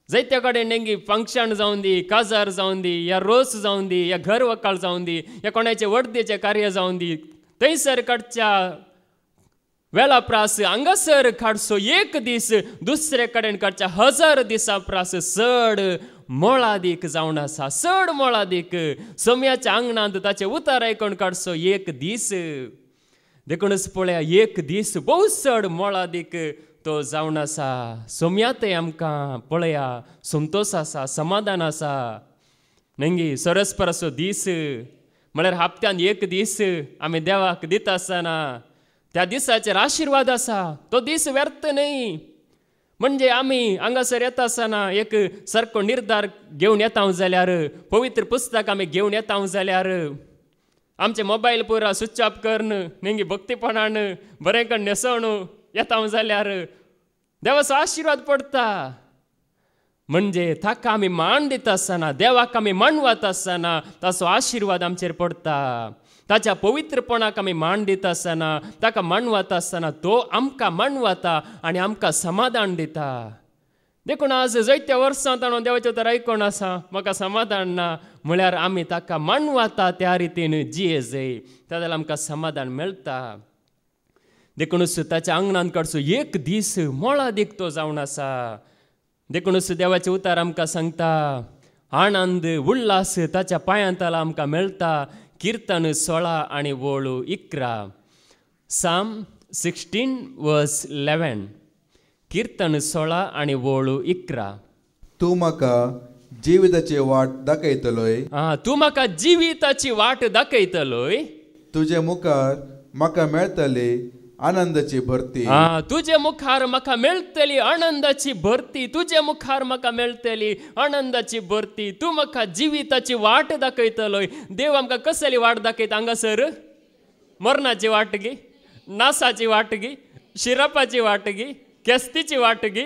जायत्या कडेन नेंगी फंक्शन जावन दी, काजार जावन दी, या रोस जावन दी, या घर वकाळ जावन दी, या कोणाचे वर्देचे कार्य जावन दी, थंयसर काडच्या वेळा प्रास हांगासर काडचो एक दीस दुसरे कडेन काडच्या 1000 दिसां प्रास चड मोलादीक जावन आसा. चड मोलादीक. सोम्याच्या आंगणांत ताचे उतार आयकून काडचो एक दीस. देखूनच पळया एक दीस भोव चड मोलादीक तो जावन आसा. सोम्यातय आमकां पळया संतोश आसा, समाधान आसा. नेंगी सरस्पराचो दीस म्हळ्यार हप्त्यान एक दीस आमी देवाक दिता आसतना त्या दिसाचेर आशिर्वाद आसा. तो दीस व्यर्थ न्हय. म्हणजे आम्ही हांगासर येता आसतना एक सारको निर्धार घेवन येता जाल्यार पवित्र पुस्तक आमी घेवन येता जाल्यार आमचे मोबायल पुरा स्विच ऑफ करन नेंगी भक्तीपणान बरें करून न्हेसोवन येता जाल्यार देवाचो आशिर्वाद पडटा. म्हणजे ताका आमी मान दिता आसतना देवाक आमी मानवत आसतना ताचो आशिर्वाद आमचेर पडटा. ताच्या पवित्रपणाक आमी मान दिता आसतना ताका मानवत आसतना तो आमकां मानवता आनी आमकां समाधान दिता. देखून आज जायत्या वर्सां ताणून देवाचें उतर आयकोन आसा म्हाका समाधान ना म्हळ्यार आमी ताका मानवता त्या रितीन जिये जाय त्या आमकां समाधान मेळटा. देखूनच ताच्या आंगणान कडचो एक दीस मोळा दीक तो जावन आसा. देखूनच देवाचें उतार आमकां सांगता आनंद उल्हास ताच्या पांयांतला आमकां मेळटा. कीर्तन 16 आनी वळू 11. Psalm 16:11. कीर्तन 16 आनी वळू 11. तूं म्हाका जिविताची वाट दाखयतलोय. तूं म्हाका जिविताची वाट दाखयतलोय. तुजे मुखार म्हाका मेळटली आनंदाची भरती. तुजे मुखार म्हाका मेळटली आनंदाची भरती. तुजे मुखार म्हाका मेळटली आनंदाची भरती. तूं म्हाका जिविताची वाट दाखयतलोय. देव आमकां कसली वाट दाखयता हांगासर? मरणाची वाट गी, नासाची वाट गी, शिरपाची वाट गी, केस्तीची वाट गी,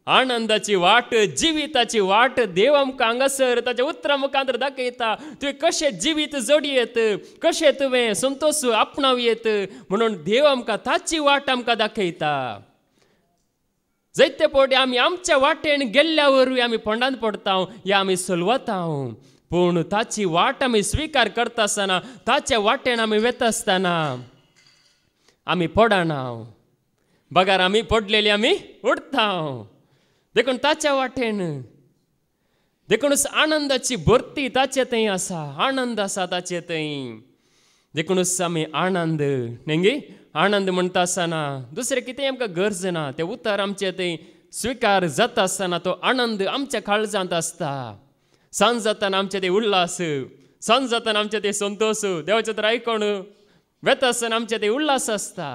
आनंदाची वाट, जिविताची वाट देव आमकां हांगासर ताच्या उतरा मुखांतर दाखयता. तुवें कशें जिवीत जोडयेत, कशें तुवें संतोश आपणावयेत म्हणून देव आमकां ताची वाट आमकां दाखयता. जायते फावटी आमी आमच्या वाटेन गेल्ल्या वरवीं आमी फोंडांत पडटा या आमी सुलवता. पूण ताची वाट आमी स्विकार करता आसतना ताच्या वाटेन आमी वेता आसतना आमी पडना. बगार आमी पडलेली आमी उठता. देखून ताच्या वाटेन देखूनच आनंदाची भरती ताचे थंय आसा. आनंद आसा ताचे थंय. देखूनच आमी आनंद नेंगी आनंद म्हणटा आसतना दुसरें कितें आमकां गरज ना. तें उतर आमचे थंय स्विकार जाता आसतना तो आनंद आमच्या काळजांत आसता. सांज जाताना आमचे ते उल्हास, सांज जाताना आमचे ते संतोश देवाचें उतर आयकोन वेता आसतना आमचे ते उल्हास आसता.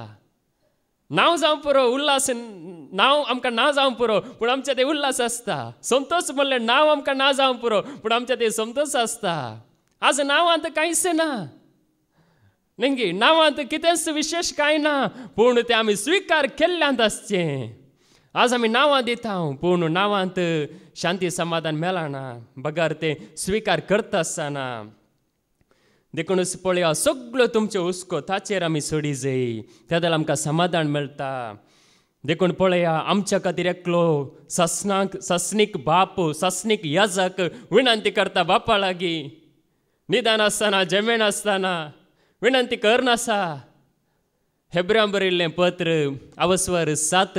नांव जावं पुरो उल्हास, नांव आमकां ना जावं पुरो पूण आमचे ते उल्हास आसता. संतोश म्हणलें नांव आमकां ना जावं पुरो पूण आमचे ते संतोश आसता. आज नांवांत कांयच ना नेंगी, नांवांत कितेंच विशेष कांय ना पूण तें आमी स्विकार केल्ल्यांत आसचें. आज आमी नांवां दिता पूण नांवांत शांती समाधान मेळना. बगार तें स्विकार करता आसतना देखूनच पळया सगळ्यो तुमच्यो हुस्को ताचेर आमी सोडी जाय त्या आमकां समाधान मेळटा. देखून पळया आमच्या खातीर एकलो सस्नीक बाप, सस्नीक याजक विनंती करता बापा लागीं. निदान आसतना जमेण आसतना विनंती करनासा. हेब्रांक बरयल्लें पत्र अवस्वर 7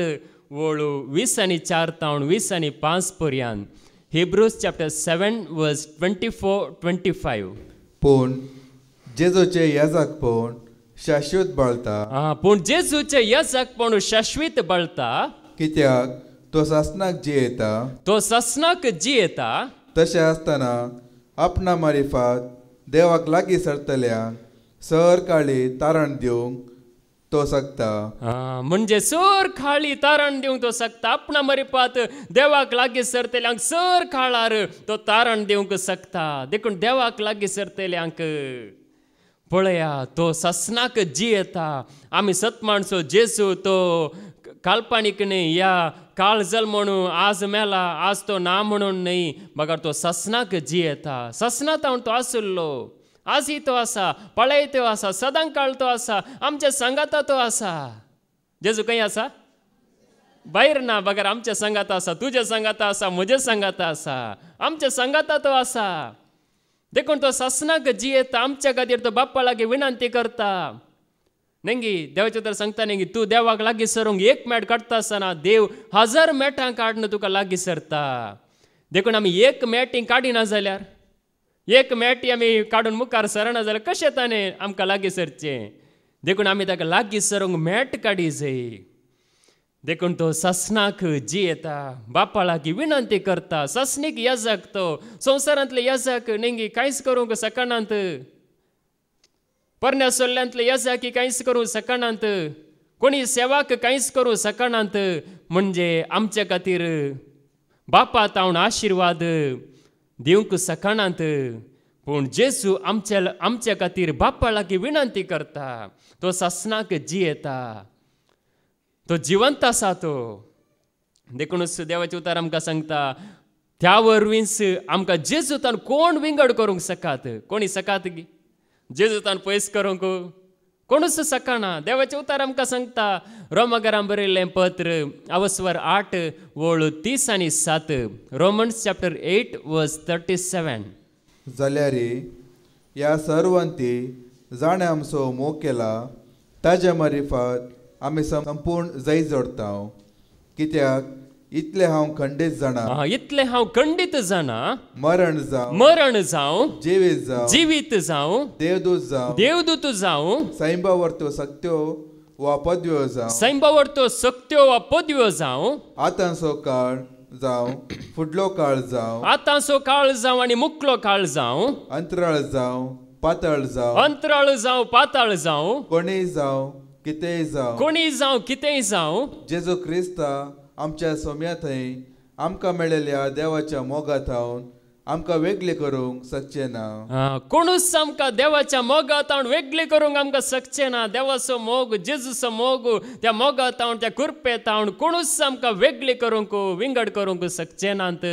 वळू 20 आनी 4 तावन 20 आनी 5 पर्यंत. Hebrews chapter 7 verse 24-25. पूण जेजूचे याजकपण शाश्वत बाळता. पूण जेजूचे याजकपण शाश्वत बाळता. कित्याक तो सासनाक जियेता. तो सासनाक जियेता. तशें आसतना आपणा मारिफात देवाक लागीं सरतल्यांक सर काळी तारण दिवंक तो सकता. म्हणजे सर खाळी तारण दिवंक तो सकता. आपणा मारिफात देवाक लागीं सरतल्यांक सर खाळार तो तारण दिवंक सकता. देखून देवाक लागीं सरतल्यांक पळया तो सासनाक जियेता. आमी सतमाणसो जेजू तो काल्पनीक न्ही, या काळ जल म्हणून आज मेला आज तो ना म्हणून न्ही. बगार तो सासनाक जियेता. सासनात हांव तो आसुल्लो, आजही तो आसा, पळय तो आसा, सदां काळ तो आसा, आमच्या संगाता तो आसा. जेजू खंय आसा? भायर ना. बगार आमच्या संगाता आसा, तुज्या संगाता आसा, म्हज्या संगाता आसा, आमच्या संगाता तो आसा. देखून तो सासनाक जियेता. आमच्या खातीर तो बाप्पा लागीं विनंती करता. नेंगी देवाचे तर सांगता नेंगी तूं देवाक लागीं सरूंक एक मेट काडटा आसतना देव 1000 मेटां काडून तुका लागीं सरता. देखून आमी एक मेटी काडिना जाल्यार, एक मेटी आमी काडून मुखार सरना जाल्यार कशें ताणें आमकां लागीं सरचें. देखून आमी ताका लागीं सरूंक मेट काडी जाय. देखून तो सासनाक जियेता, बापा लागीं विनंती करता. सासनीक याजक तो, संवसारांतले याजक नेंगी कांयच करूंक सकनांत. परण्या सोल्ल्यांतले याजकी कांयच करूंक सकनांत. कोणी सेवाक कांयच करूं सकनात म्हणजे आमच्या खातीर बापा तावन आशिर्वाद दिवंक सकनात. पूण जेजू आमच्या खातीर बापा लागीं विनंती करता. तो सासणाक जियेता, तो जिवंत आसा. तो देखूनच देवाचे उतार आमकां सांगता त्या वरवींच आमकां जेजूतान कोण विंगड करूंक सकात. कोणी सकात जेजूतान पयस करूंक कोणूच सकना. देवाचे उतार आमकां सांगता रोमाकारांक बरयल्लें पत्र अवस्वर 8 वळू 30 आनी 7. रोमन्स चॅप्टर 8 वर्स 37. जाल्यार ह्या सर्वांती जाणें आमचो मोग केला ताज्या मारिफात आमी संपूर्ण जैत जोडटा. कित्याक इतले हांव खंडीत जाणा, इतले हांव खंडीत जाणा, मरण जावं जिवीत जावं देवदूत जावं सैंबावर्तो सक्त्यो वा पदव्यो जावं आतांचो काळ जावं फुडलो काळ जावं आतांचो काळ जावं आनी मुखलो काळ जावं अंतराळ जावं पाताळ जावं कोणी जावं कितेंय जावं जेजू क्रिस्ता आमच्या सोम्या थंय आमकां मेळिल्ल्या देवाच्या मोगात आमकां वेगळे करूंक शकचे ना. कोणूच आमकां देवाच्या मोगात वेगळे करूंक आमकां शकचे ना. देवाचो मोग, जेजूचो मोग, त्या मोगात त्या कृपेत कोणूच आमकां वेगळे करूंक विंगड करूंक शकचे नात.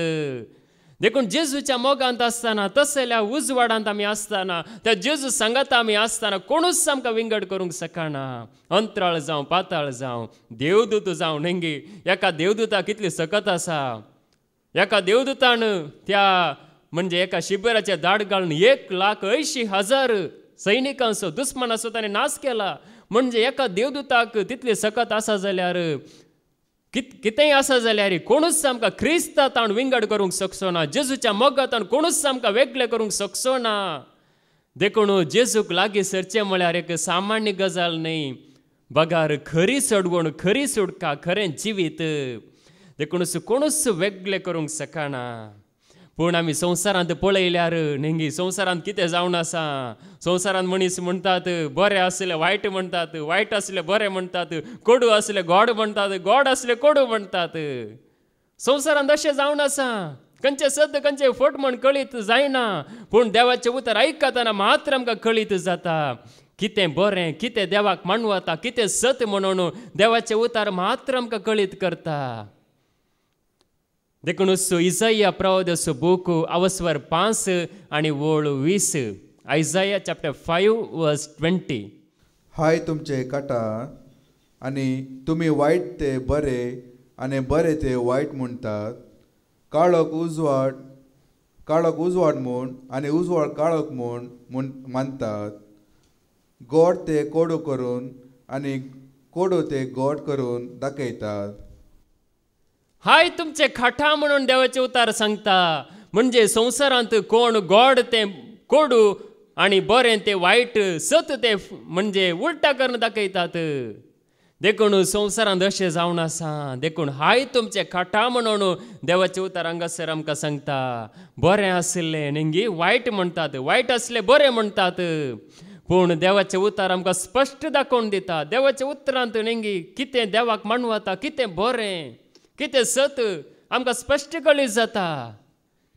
देखून जेजूच्या मोगांत आसतना तसल्या उजवाडांत आमी आसतना त्या जेजू सांगात आमी आसतना कोणूच आमकां विंगड करूंक शकना. अंतराळ जावं पाताळ जावं देवदूत जावं नेंगी एका देवदूताक कितली सकत आसा. एका देवदूतान त्या म्हणजे एका शिबिराचे दाड घालून 1,80,000 सैनिकांचो दुस्मनाचो ताणें नाश केला. म्हणजे एका देवदूताक तितली सकत आसा जाल्यार कितेंय आसा जाल्यार कोणूच आमकां क्रिस्तांत विंगड करूंक शकचो ना. जेजूच्या मोगात कोणूच आमकां वेगळे करूंक शकचो ना. देखून जेजूक लागीं सरचें म्हळ्यार एक सामान्य गजाल न्ही. बगार खरी सडवण, खरी सुटका, खरें जिवीत देखूनच कोणूच वेगळे करूंक शकना. पूण आमी संवसारांत पळयल्यार नेंगी संवसारांत कितें जावन आसा. संवसारांत मनीस म्हणटात बरें आसलें वायट म्हणटात, वायट आसलें बरें म्हणटात, कोडू आसलें गोड म्हणटात, गोड आसलें कोडू म्हणटात. संवसारांत अशें जावन आसा. खंयचे सद्द खंयचे फट म्हण कळीत जायना. पूण देवाचें उतर आयकतना मात्र आमकां कळीत जाता कितें बरें, कितें देवाक मानवता, कितें सत म्हणून देवाचें उतार मात्र आमकां कळीत करता. देखूनच इसाया प्रवादीचो बूक अवस्वर 5 आनी वळ 20. आयजाया चॅप्टर 5 वर्स 20. हाय तुमचे काटार आनी तुमी वायट ते बरें आनी बरें ते वायट म्हणटात. काळोख उजवाड म्हूण आनी उजवाड काळोख म्हूण मानतात. गोड ते कोडू करून आनी कोडू ते गोड करून दाखयतात. हाय तुमचे खाटा म्हणून देवाचे उतार सांगता. म्हणजे संवसारांत कोण गोड ते कोडू आनी बरें ते वायट सत ते म्हणजे उलटा करून दाखयतात. देखून संवसारांत अशें जावन आसा. देखून हाय तुमचे खाटा म्हणून देवाचे उतार हांगासर आमकां सांगता. बरें आसलें नेंगी वायट म्हणटात, वायट आसलें बरें म्हणटात. पूण देवाचे उतार आमकां स्पश्ट दाखोवन दिता. देवाच्या उतरांत नेंगी कितें देवाक मानवता, कितें बरें, कितें सत आमकां स्पश्ट कळीत जाता.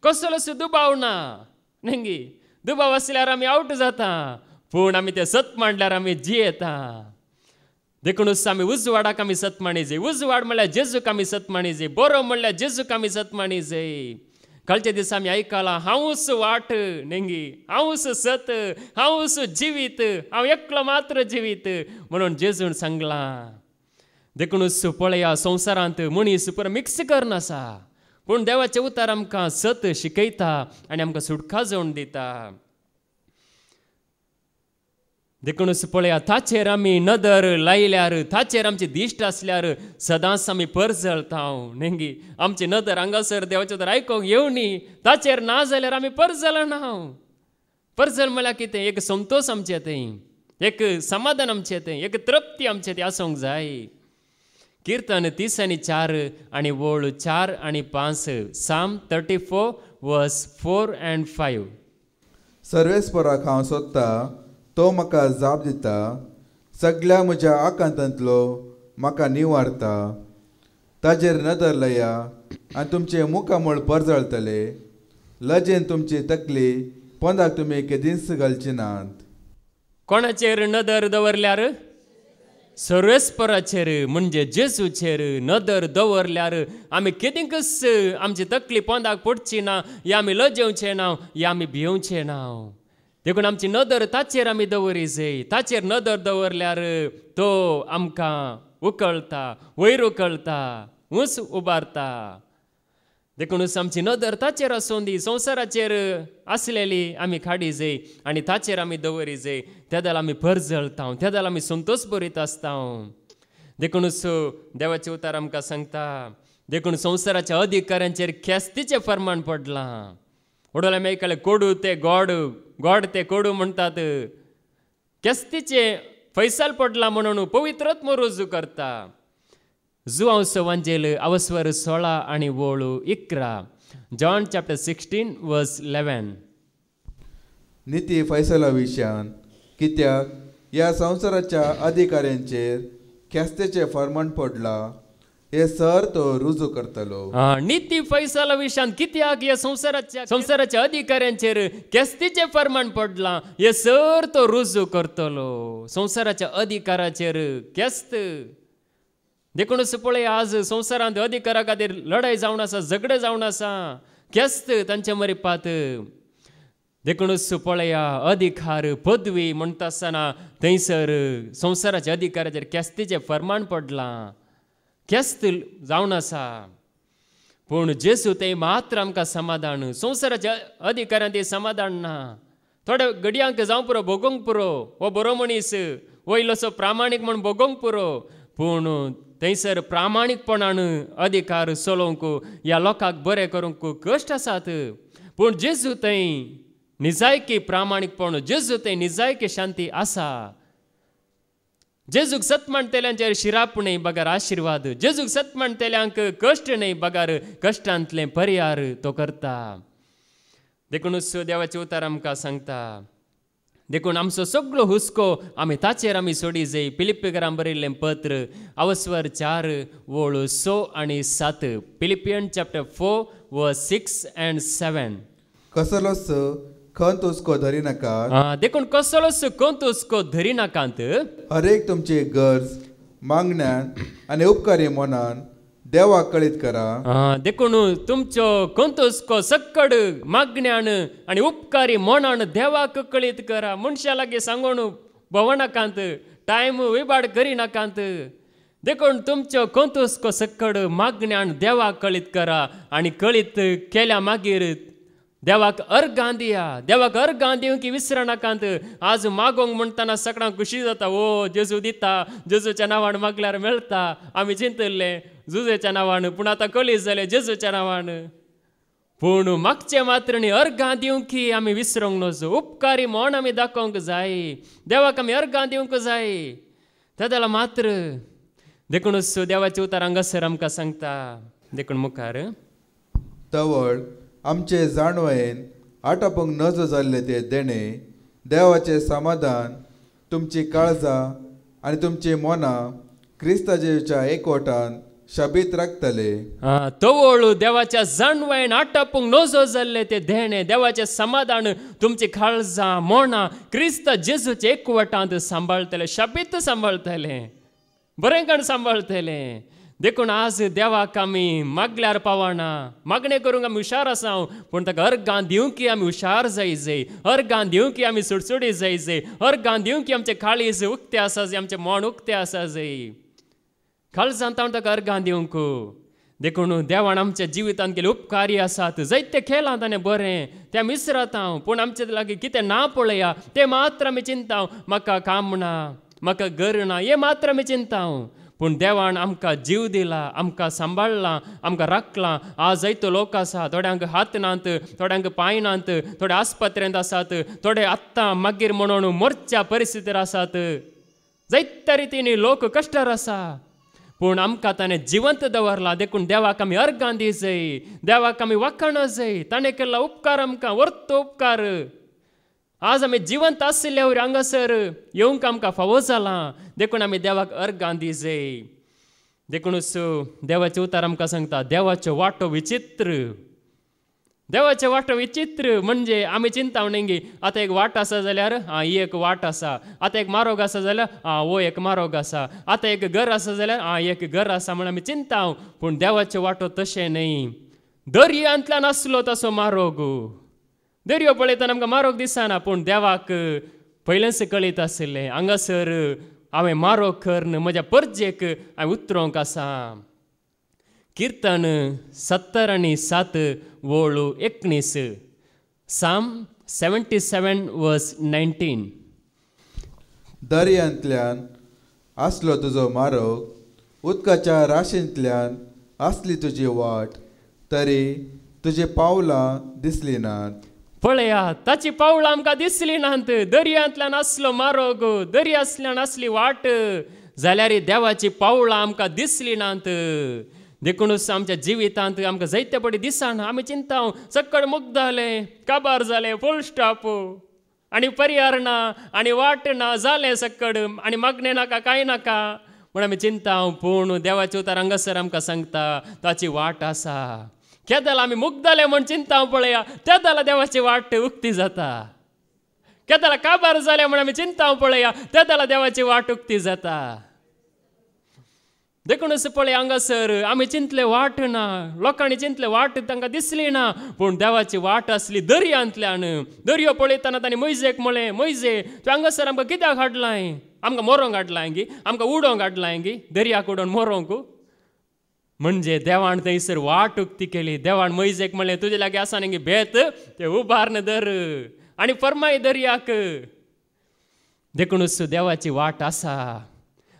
कसलोच दुबाव ना. नेंगी दुबाव आसल्यार आमी आवट जाता. पूण आमी तें सत मांडल्यार आमी जियेता. देखूनच आमी उजवाडाक आमी सतमाणी जाय. उजवाड म्हणल्यार जेजूक आमी सतमाणी जाय. बरो म्हणल्यार जेजूक आमी सतमाणी जाय. कालच्या दिसा आमी आयकलां हांवूच वाट नेंगी, हांवूच सत, हांवूच जिवीत, हांव एकलो मात्र जिवीत म्हणून जेजून सांगलां. देखूनच पळया संवसारांत मनीस पुरो मिक्स करना आसा. पूण देवाचे उतार आमकां सत शिकयता आनी आमकां सुटका जावन दिता. देखूनच पळया ताचेर आमी नदर लायल्यार, ताचेर आमची दिश्ट आसल्यार सदांच आमी परजळता. नेंगी आमची नदर हांगासर देवाचे उतार आयकोंक येवनी, ताचेर ना जाल्यार आमी परजळना. परजळ म्हळ्यार कितें? एक संतोश आमचे थंय, एक समाधान आमचे थंय, एक तृप्ती आमचे थंय आसूंक जाय. कीर्तन 30 आनी 4 आनी वळ 4 आनी 5. साम 34 वर्स 4 and 5. सर्वेस्पराक हांव सोदता, तो म्हाका जाप दिता. सगळ्या म्हज्या आकांतांतलो म्हाका निवारता. ताजेर नदर लया आनी तुमचे मुखामोळ परजळतले. लजेन तुमची तकली पोंदाक तुमी केदींच घालची नात. कोणाचेर नदर दवरल्यार सर्वेस्पराचेर म्हणजे जेजूचेर नदर दवरल्यार आमी केदींकच आमची तकली पोंदाक पडची ना, या आमी लजेवचे ना, या आमी भिवचे ना. देखून आमची नदर ताचेर आमी दवरी जाय. ताचेर नदर दवरल्यार तो आमकां उखलता, वयर उखलता, उंच उबारता. देखूनच आमची नदर ताचेर आसूं दी. संवसाराचेर आसलेली आमी खाडी जाय आनी ताचेर आमी दवरी जाय. तेदाल आमी परजळटा, तेदाल आमी संतोश भरीत आसता. देखूनच देवाचे उतार आमकां सांगता, देखून संवसाराच्या अधिकाऱ्यांचेर ख्यास्तीचें फर्माण पडलां. ओडोले मेयकले कोडू ते गोड, गोड ते कोडू म्हणटात. ख्यास्तीचे फैसाल पडला म्हणून पवित्रत्म रुजू करता. जुआंव वांजेल अवस्वर 16 आनी वोळू 11. जॉन चॅप्टर 16 वर्स 11. निती फैसला विशयान कित्याक ह्या संवसाराच्या अधिकाऱ्यांचेर ख्यास्तेचें फर्माण पडला हे सर तो रुजू करतलो. निती फैसला विशयान कित्याक ह्या संवसाराच्या अधिकाऱ्यांचेर ख्यास्तीचें फर्माण पडला हे सर तो रुजू करतलो. संवसाराच्या अधिकाराचेर ख्यास्त. देखूनच पळय आज संवसारांत अधिकारा खातीर लढाई जावन आसा, झगडे जावन आसा, ख्यास्त तांचे मरिपात. देखूनच पळया अधिकार पदवी म्हणटा आसतना थंयसर संवसाराच्या अधिकाराचेर ख्यास्तीचें फर्माण पडलां, ख्यास्त जावन आसा. पूण जेजू तें मात्र आमकां समाधान. संवसाराच्या अधिकाऱ्यांत तें समाधान ना. थोड्या घडयांक जावं पुरो भोगोंक पुरो, हो बरो मनीस, हो इल्लोसो प्रामाणीक म्हूण भोगोंक पुरो. पूण थंयसर प्रामाणीकपणान अधिकार चलोवंक ह्या लोकांक बरें करूंक कश्ट आसात. पूण जेजू थंय निजायकी प्रामाणीकपण, जेजू थंय निजायकी शांती आसा. जेजूक सत्माण तेल्यांचेर शिराप न्हय बगार आशिर्वाद. जेजूक सत्माण तेल्यांक कश्ट न्हय बगार कश्टांतले पर्यार तो करता. देखूनच देवाचे उतार आमकां सांगता, देखून आमचो सगळो हुस्को आमी ताचेर आमी सोडी जाय. फिलिप्पिकारांक बरयल्लें पत्र अवस्वर 4 वोळू 6 आनी 7. फिलिपियन चॅप्टर 4 वर्स 6 and 7. कसलोच खंत हुस्को धरी नाकात. देखून कसलोच खंत हुस्को धरी नाकांत. हरेक तुमची गरज मागण्यान आनी उपकारी मनान देवाक कळीत करा. देखून तुमचो खंत हुस्को सक्कड मागण्यान आनी उपकारी मनान देवाक कळीत करा. मनशा लागीं सांगून भोंवनाकांत, टायम विबाड करिनाकांत. देखून तुमचो खंत हुस्को सक्कड मागण्यान देवाक कळीत करा. आनी कळीत केल्या मागीर देवाक अर्गां दिया. देवाक अर्गां दिवंक विसरनाकांत. आज मागोंक म्हणटना सगळ्यांक खुशी जाता. ओ जेजू दिता, जेजूच्या नांवान मागल्यार मेळटा. आमी चिंतल्ले जुजेच्या नांवान, पूण आतां कळीत जालें जेजूच्या नांवान. पूण मागचे मात्र न्ही, अर्गां दिवंक आमी विसरूंक नजो. उपकारी म्हण आमी दाखोवंक जाय. देवाक आमी अर्गां दिवंक जाय. तेदाला मात्र देखूनच देवाचे उतार हांगासर आमकां सांगता. देखून मुखार तवळ आमचे जाणवेन आटापूंक नजो जाल्ले ते देणे देवाचें समाधान तुमची काळजां आनी तुमची मनां क्रिस्ताच्या एकवटान शाबीत राखतले. तवळ देवाच्या जाणवेन आटापूंक नजो जाल्ले ते देणे देवाचें समाधान तुमची काळजां मनां क्रिस्त जेजूचे एकवटांत सांबाळटले, शाबीत सांबाळटले, बरेंकण सांबाळटले. देखून आज देवाक आमी मागल्यार पावना, मागणे करूंक आमी हुशार आसा. पूण ताका अर्गां दिवंक आमी हुशार जाय. अर्गां दिवंक आमी सुडसुडी जाय. अर्गां दिवंक आमचे काळीज उक्ते आसा जाय, आमचे मन उक्ते आसा जाय. काळजांत हांव ताका अर्गां दिवंक. देखून देवान आमच्या जिवितांत केले उपकारी आसात. जायते खेळांत आनी बरें तें विसरत हांव. पूण आमचे लागीं कितें ना पळया तें मात्र आमी चिंता. म्हाका काम ना, म्हाका घर ना, हें मात्र आमी चिंता. पूण देवान आमकां जीव दिला, आमकां सांबाळ्ळां, आमकां राखलां. आज जायतो लोक आसा, थोड्यांक हात नात, थोड्यांक पांय नात, थोडे आस्पत्रेंत आसात, थोडे आत्तां मागीर म्हणून मोरच्या परिस्थितीर आसात. जायत्या रितीनी लोक कश्टार आसा. पूण आमकां ताणें जिवंत दवरलां. देखून देवाक आमी अर्गां दी जाय. देवाक आमी वखणां जाय. ताणें केल्लो उपकार आमकां वर्त उपकार. आज आमी जिवंत आसले वयर हांगासर येवंक आमकां फावो जाला देखून आमी देवाक अर्गां दिजय. देखूनच देवाचे उतार आमकां सांगता देवाचो वाटो विचित्र. देवाचे वाटो विचित्र म्हणजे आमी चिंताव न्ही आतां एक वाट आसा जाल्यार ही एक वाट आसा, आतां एक मारोग आसा जाल्यार हो एक मारोग आसा, आतां एक घर आसा जाल्यार एक घर आसा म्हण आमी चिंताव. पूण देवाचो वाटो तशें न्ही. दर्यांतल्यान आसलो तसो मारोग. दर्यो पळयतना आमकां मारोग दिसना पूण देवाक पयलेंच कळीत आसलें हांगासर हांवें मारोग करन म्हज्या परजेक हांवें उतरोंक आसा. कीर्तन 70 आणि 7 वोळू 19. साम 77 वर्स 19. दर्यांतल्यान आसलो तुजो मारोग, उदकाच्या राशींतल्यान आसली तुजी वाट, तरी तुजी पावलां दिसली नात. पळयात ताची पावलां आमकां दिसली नात. दर्यांतल्यान आसलो मारोग, दर्यांतल्यान आसली वाट जाल्यार देवाची पावलां आमकां दिसली नात. देखूनच आमच्या जिवितांत आमकां जायते पटी दिसना. आमी चिंताव सक्कड मुग्ध जालें, काबार जालें, फूल स्टॉप आनी परिहार ना आनी वाट ना जालें सक्कड आनी मागणें नाका कांय नाका म्हण आमी चिंताव. पूण देवाचे उतार हांगासर आमकां सांगता ताची वाट आसा. केदां आमी मुग्ध जाले म्हण चिंताव पळया तेदां देवाची वाट उक्ती जाता. केदां काबार जाले म्हण आमी चिंताव पळया तेदां देवाची वाट उक्ती जाता. देखूनच पळय हांगासर आमी चिंतले वाट ना, लोकांनी चिंतले वाट तांकां दिसली ना पूण देवाची वाट आसली दर्यांतल्यान. दर्यो पळयतना तांणी मोयजेक म्हळें मोयजे तूं हांगासर आमकां कित्याक हाडलाय? आमकां मरोंक हाडलाय गी, आमकां उडोवंक हाडलाय गी, दर्याक उडोवन मरोंक. म्हणजे देवान थंयसर वाट उक्ती केली. देवान मोयजेक म्हळें तुजे लागीं आसा न्ही बेत ते उबारन धर आनी फर्माय दर्याक. देखूनच देवाची वाट आसा.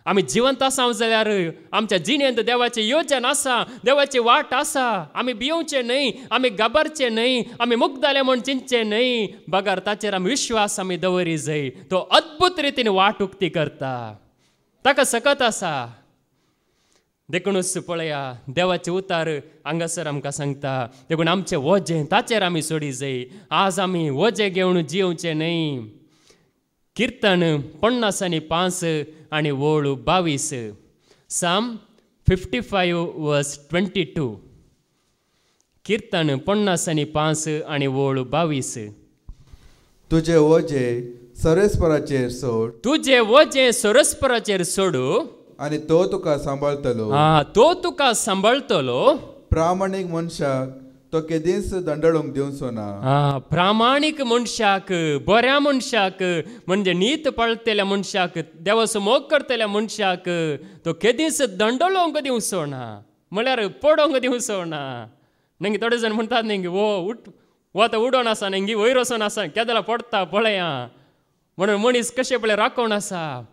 आमी जिवंत आसा जाल्यार आमच्या जिणेंत देवाचें योजन आसा, देवाची वाट आसा. आमी भियोवचे न्हय, आमी गाबरचे न्हय, आमी मुग्ध जाले म्हण चिंतचे न्हय. बगार ताचेर आमी विश्वास आमी दवरी जाय. तो अद्भुत रितीन वाट उक्ती करता, ताका सकत आसा. देखूनच पळया देवाचे उतार हांगासर आमकां सांगता देखून आमचें वजें ताचेर आमी सोडी जाय. आज आमी वजें घेवन जियोवचें न्हय. कीर्तन 50:5 आणि वोळू 22. साम 55 वर्स 22. कीर्तन 50:5 आणि वोळू 22. तुजे वजे सरस्पराचेर सोड, तुजे वजें सरस्पराचेर सोडू आनी तो तुका सांबाळतलो. तो तुका सांबाळतलो. प्रामाणीक मनशाक तो केदींच दंडळूंक दिवचो ना. प्रामाणीक मनशाक, बऱ्या मनशाक म्हणजे नीत पळतल्या मनशाक, देवाचो मोग करतल्या मनशाक तो केदींच दंडळोवंक दिवचो ना. म्हळ्यार पडोवंक दिवचो ना. न्ही थोडे जाण म्हणटात न्ही वो आतां उडोवन आसा न्ही वयर वचोन आसा केदां पडटा पळया म्हणून मनीस कशें पळय राखोवन आसा.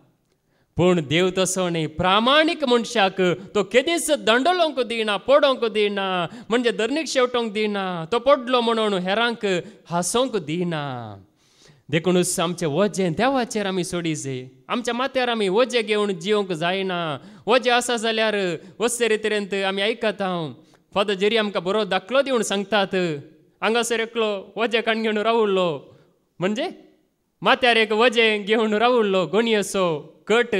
पूण देव तसो न्ही. प्रामाणीक मनशाक तो केदींच दंडलोवंक दिना, पडोवंक दिना, म्हणजे धर्नीक शेवटोवंक दिना. तो पडलो म्हणून हेरांक हांसोवंक दिना. देखूनच आमचें वजें देवाचेर आमी सोडी जाय. आमच्या माथ्यार आमी वजें घेवन जिवंक जायना. वजें आसा जाल्यार वस्ते तरेन आमी आयकता. फादर जेरी आमकां बरो दाखलो दिवन सांगतात हांगासर एकलो वजें काण घेवन रावुल्लो, म्हणजे माथ्यार एक वजें घेवन रावुल्लो गोणयेचो कट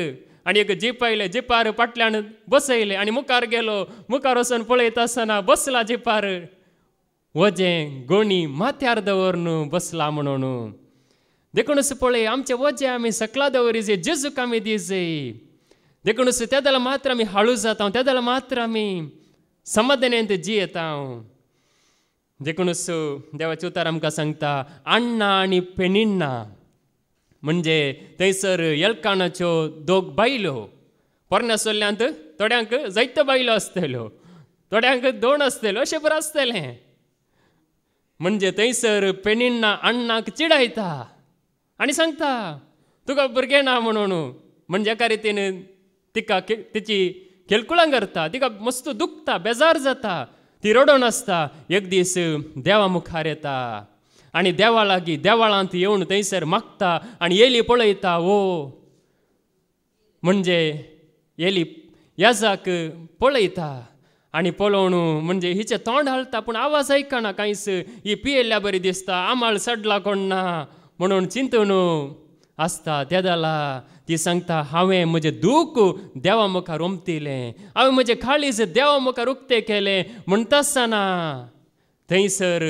आनी एक जीप आयलें, जिपार फाटल्यान बसयलें आनी मुखार गेलो. मुखार वचून पळयता आसतना बसला जिपार वजें गोणी माथ्यार दवरून बसला म्हणून. देखूनच पळय आमचें वजें आमी सकला दवरी जाय, जेजूक आमी दी जाय. देखूनच त्या जाल्यार मात्र आमी हाळू जाता, त्या जाल्यार मात्र आमी समाधानेंत जियेता. देखूनच देवाचे उतार आमकां सांगता अण्णा आनी पेनिन्ना म्हणजे थंयसर एल्कानाच्यो 2 बायलो. पोरण्या सोल्ल्यांत थोड्यांक जायत्यो बायलो आसतल्यो, थोड्यांक 2 आसतल्यो, अशें बरें आसतलें. म्हणजे थंयसर पेनिन्ना अण्णाक चिडायता आनी सांगता तुका भुरगें ना म्हणून. म्हणजे एका रितीन तिका तिची केलकुलां करता, तिका मस्त दुखता, बेजार जाता, ती रडोन आसता. एक दीस देवा मुखार येता आनी देवा लागीं देवाळांत येवन थंयसर मागता आनी एली पळयता. म्हणजे एली याजाक पळयता आनी पळोवन म्हणजे हिचें तोंड हालता पूण आवाज आयकना कांयच. ही पियेल्ल्या बरी दिसता, आमाळ सडला कोण ना म्हणून चिंतून आसता तेदाला ती सांगता हांवें म्हजें दूख देवा मुखार उमतिलें, हांवें म्हजें काळीज देवा मुखार उक्तें केलें म्हणटा आसतना थंयसर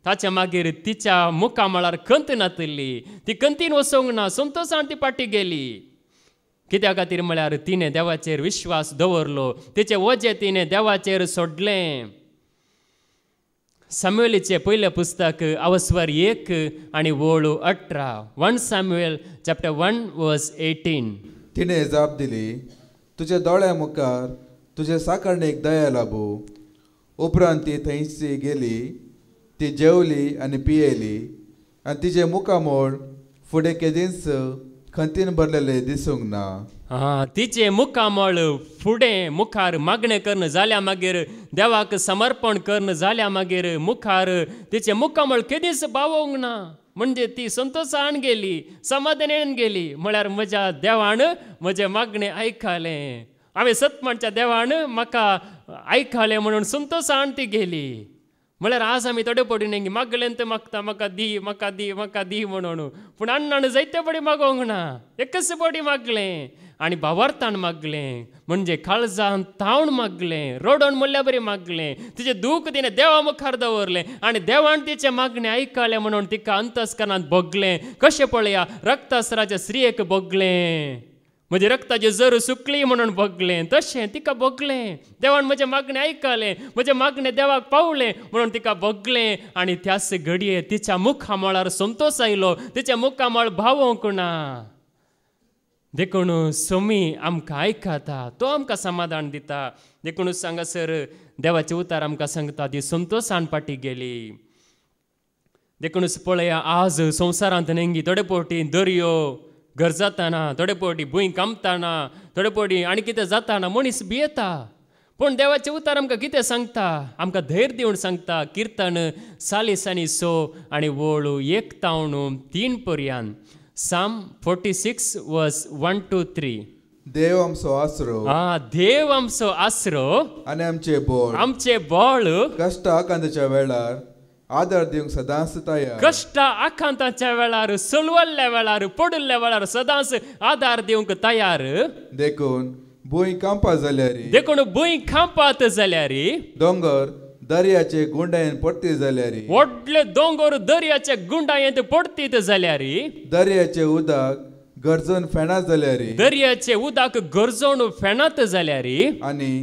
ताच्या मागीर तिच्या मुखामळार खंत नातली, ती खंतीन वसोंक ना, संतोशान ती फाटी गेली. कित्या खातीर म्हळ्यार तिणें देवाचेर विश्वास दवरलो, तिचें वजें तिणें देवाचेर सोडलें. सामुएलीचें पयलें पुस्तक अवस्वर 1 आनी वळू 18. 1 Samuel chapter 1 verse 18. तिणें जाप दिली, तुज्या दोळ्या मुखार तुजे साकरणेक दया लाबू. उपरांत ती थंयची गेली, ती जेवली आनी पियेली, आनी तिजे मुखामोळ फुडें केदींच खंतीन भरलेले दिसूंक ना. तिचे मुखामळ फुडें मुखार मागणें करन जाल्या मागीर देवाक समर्पण करन जाल्या मागीर मुखार तिचे मुखामळ केदींच पावोंक ना. म्हणजे ती संतोशान गेली, समाधानान गेली. म्हळ्यार म्हज्या देवान म्हजें मागणें आयकलें, हांवें सतमणच्या देवान म्हाका आयकलें म्हणून संतोशान ती गेली. म्हळ्यार आज आमी थोडे पडून मागलें तें मागता, म्हाका दी म्हाका दी म्हाका दी म्हणून, पूण अण्णान जायते पडी मागोंक ना, एकच पडी मागलें आनी भावार्थान मागलें. म्हणजे काळजान तावन मागलें, रडोन म्हणल्या बरी मागलें, तिचें दूख तिणें देवा मुखार दवरलें आनी देवान तिचें मागणें आयकलें म्हणून तिका अंतस्करणांत भोगलें. कशें पळया, रक्तस्राच्या स्त्रियेक भोगलें, म्हजे रक्ताची जर सुकली म्हणून भोगलें, तशें तिका भोगलें. देवान म्हजें मागणें आयकलें, म्हजें मागणें देवाक पावलें म्हणून तिका भोगलें. आनी त्याच घडये तिच्या मुखामळार संतोश आयलो, तिच्या मुखामळ भावोंक ना. देखून सोमी आमकां आयकता, तो आमकां समाधान दिता. देखून सांगासर देवाचे उतार आमकां सांगता ती संतोशान फाटी गेली. देखून पळया, आज संवसारांत नेंगी थोडे फावटी दर्यो गरजाताना, थोडे फावटी भूंय कामताना, थोडे फावटी आनी कितें जाताना मनीस भियेता. पूण देवाचे उतार आमकां कितें सांगता, आमकां धैर्य दिवन सांगता. किर्तन 46 आनी वळू 1 पर्यंत. Psalm 46 verse 1 to 3. देव आमचो आसरो, देव आमचो आसरो आनी आमचे बोळ, आमचे बोळ कश्ट आकांताच्या वेळार आदार दिवंक सदांच तयार. कश्ट आकांताच्या वेळार, सलवल्ल्या वेळार, पडुल्ल्या वेळार सदांच आदार दिवंक तयार. देखून भूंय कांपा जाल्यार, देखून भूंय कांपात जाल्यार, दोंगर दर्याचे गुंडायेन पडटी जाल्यार, व्हडले दोंगर दर्याच्या गुंडायेंत पडटीत जाल्यार, दर्याचे उदक गरजून फेणात जाल्यार, दर्याचे उदक गरजून फेणात जाल्यार, आनी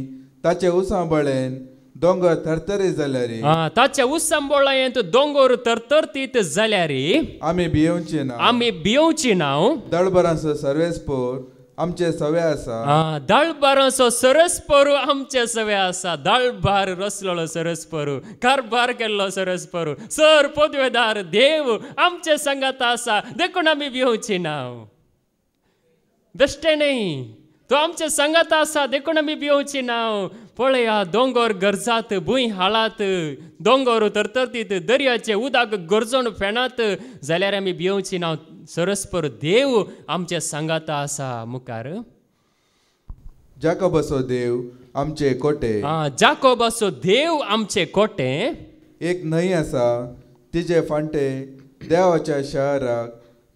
ताचे उसांबळेन दोंगर थरथरीत जाल्यार, ताच्या उसांबळायेंत दोंगर तरतरतीत जाल्यार, आमी भियोवची ना, आमी भियोवची ना. दळबरांचो सर्वेस्पोर आमचे सवे आसा, दळबारांचो सरस्परू आमचे सवे आसा. दळबार रचलेलो सरस्परू, कारभार केल्लो सरस्परू, सर पदवेदार देव आमचे संगात आसा. देखून आमी भियोवची ना. बेश्टे न्ही, तो आमचे संगात आसा, देखून आमी भियोवची ना. पळया, दोंगर गरजात, भूंय हाळात, दोंगर तरतरतीत, दर्याचे उदक गरजून फेणात जाल्यार आमी भियोवची ना. सरस्पर देव आमचे सांगात आसा. मुखार जाकोबाचो देव आमचे कोटे, जाकोबाचो देव आमचे कोटे. एक न्हंय आसा, तिचे फांटे देवाच्या शहराक,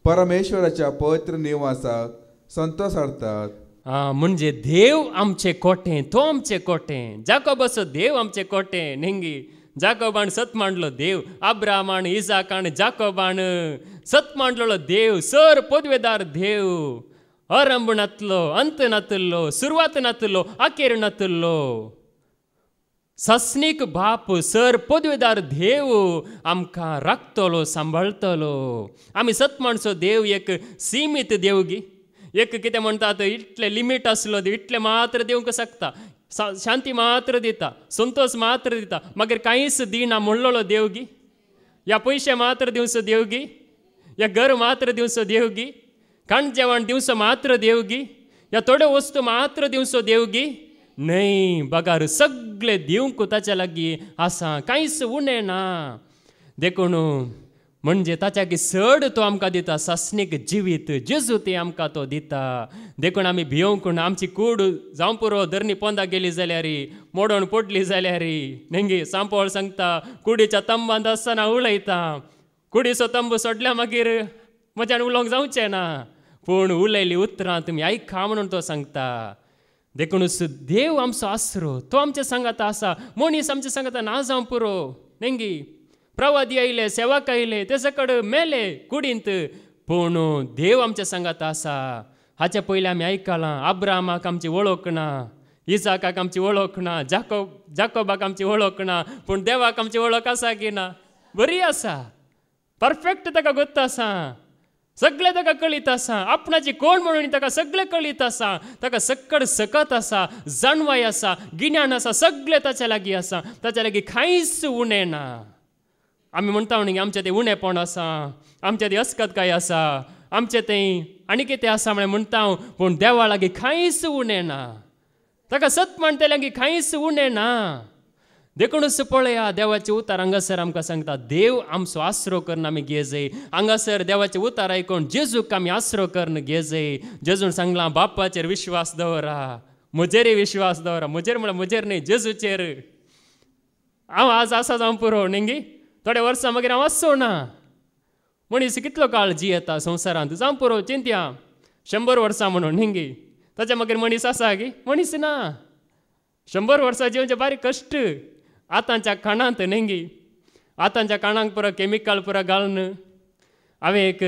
परमेश्वराच्या पवित्र निवासाक संतोश हाडटात. म्हणजे देव आमचे कोटे, तो आमचे कोटे. जाकोबाचो देव आमचे कोटे. नेंगी जाकोबान सत मांडलो देव, अब्रामान, इजाकान, जाकोबान सत मांडलो देव, सर पदवेदार देव. आरंभ नातलो, अंत नातलो, सुरवात नातलो, अखेर नातलो. सस्नीक बाप, सर पदवेदार देव आमकां राखतलो, सांबाळतलो. आमी सत माणसो देव एक सीमित देवगी, एक कितें म्हणटात इतले लिमीट आसलो, इतले मात्र दिवंक शकता. शांती मात्र दिता, संतोष मात्र दिता, मागीर कांयच दिना म्हणलोलो देवगी. या पयशे मात्र दिवचो देवगी, या घर मात्र दिवचो देवगी, खाण जेवण दिवचो मात्र देवगी, या थोड्यो वस्तू मात्र दिवचो देवगी. न्हय, बगार सगळे दिवंक ताच्या लागीं आसा, कांयच उणें ना. देखून म्हणजे ताच्या चड तो आमकां दिता, सासणीक जिवीत जेजू ते आमकां तो दिता. देखून आमी भियोंक ना. आमची कूड जावं पुरो धरणी पोंदा गेली जाल्यार, मोडोन पडली जाल्यार, नेंगी सांपळ सांगता कुडीच्या तंबांत आसतना उलयता. कुडीचो तंबू सोडल्या मागीर म्हज्यान उलोवंक जावचें ना, पूण उलयली उतरां तुमी आयका म्हणून तो सांगता. देखूनच देव आमचो आसरो, तो आमच्या सांगात आसा. मनीस आमच्या सांगात ना जावं पुरो. नेंगी प्रवादी आयले, सेवक आयले, ते सकड मेले कुडींत, पूण देव आमच्या सांगात आसा. हाचे पयलीं आमी आयकलां, अब्राहमाक आमची वळख ना, इसाकाक आमची वळख ना, जाकोबाक आमची वळख ना, पूण देवाक आमची वळख आसा की ना? बरी आसा. परफेक्ट ताका गोत्त आसा. सगळें ताका कळीत आसा. आपणाची कोण म्हणून ताका सगळें कळीत आसा. ताका सकड सकत आसा, जाणवाय आसा, गिन्यान आसा, सगळें ताच्या लागीं आसा. ताच्या लागीं कांयच उणें ना. आमी म्हणटा म्हणून आमचें तें उणेंपण आसा, आमचें तें अस्कतकाय आसा, आमचें तें आनी कितें आसा म्हण म्हणटा हांव, पूण देवा लागीं कांयच उणें ना. ताका सत म्हण ते लागीं कांयच उणें ना. देखूनच पळया, देवाचे उतार हांगासर आमकां सांगता, देव आमचो आसरो करून आमी घे जाय. हांगासर देवाचे उतार आयकून जेजूक आमी आसरो करून घे जाय. जेजून सांगलां, बापाचेर विश्वास दवरा, म्हजेरय विश्वास दवरा. म्हजेर म्हळ्यार म्हजेर न्ही, जेजूचेर. हांव आज आसा जावं पुरो नेंगी, थोड्या वर्सां मागीर हांव आसचो ना. मनीस कितलो काळ जियेता संवसारांत जावं पुरो, चिंत्या 100 वर्सां म्हणून नेंगी. ताच्या मागीर मनीस आसा गी? मनीस ना. 100 वर्सां जिवचे बारीक कश्ट. आतांच्या काणांत नेंगी, आतांच्या काणांक पुरो कॅमिकल पुरो घालून. हांवें एक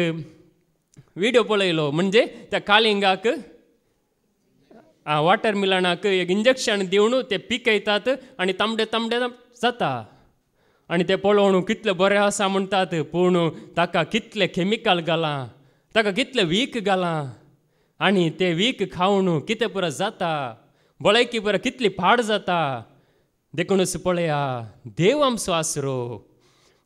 विडियो पळयलो, म्हणजे त्या कालिंगाक वॉटर मिलनाक एक इंजेक्शन दिवन ते पिकयतात आनी तांबडे तांबडे जाता. आनी ते पळोवन कितलें बरें आसा म्हणटात, पूण ताका कितले कॅमिकल घालां, ताका कितले वीख घालां, आनी ते वीख खावन कितें पुरो जाता, भलायकी पुरो कितली पाड जाता. देखूनच पळया, देव आमचो आसरो.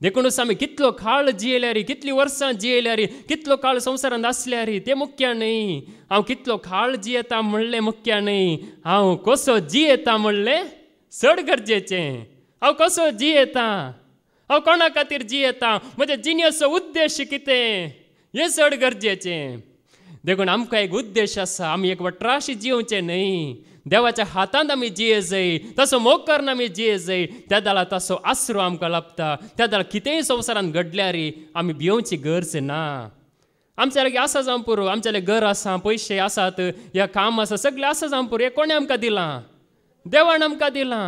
देखूनच आमी कितलो काळ जियेल्यार, कितलीं वर्सां जियेल्यार, कितलो काळ संवसारांत आसल्यार तें मुख्य न्ही. हांव कितलो काळ जियेता म्हणलें मुख्य न्ही, हांव कसो जियेता म्हणलें चड गरजेचें. हांव कसो जियेता, हांव कोणा खातीर जियेता, म्हज्या जिणेचो उद्देश कितें, हें चड गरजेचें. देखून आमकां एक उद्देश आसा. आमी एक वट्राशी जिवचें न्ही, देवाच्या हातांत आमी जिये जाय, तसो मोग करून आमी जिये जाय. त्या दाला तसो आसरो आमकां लाभता. त्या दाला कितेंय संवसारांत घडल्यार आमी भिवची गरज ना. आमच्या लागीं आसा जावं पुरो, आमच्या लागीं घर आसा, पयशे आसात, या काम आसा, सगळें आसा जावं पुरो. हें कोणें आमकां दिलां? देवान आमकां दिलां.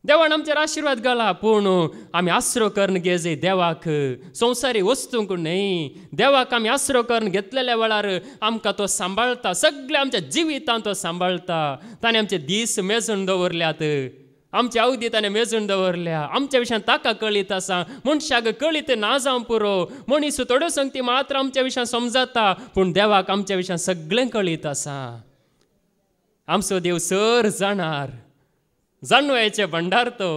देवान आमचेर आशिर्वाद घाला, पूण आमी आसरो करून घे जाय देवाक, संवसारी वस्तूंक न्ही. देवाक आमी आसरो करून घेतलेल्या वेळार आमकां तो सांबाळटा, सगळ्या आमच्या जिवितांत तो सांबाळटा. ताणें आमचे दीस मेजून दवरल्यात, आमची अवधी ताणें मेजून दवरल्या. आमच्या विशयान ताका कळीत आसा, मनशाक कळीत ना जावं पुरो. मनीस थोड्यो संगती मात्र आमच्या विशयान समजता, पूण देवाक आमच्या विशयान सगळें कळीत आसा. आमचो देव सर जाणार. जाणवायचे भंडार तो,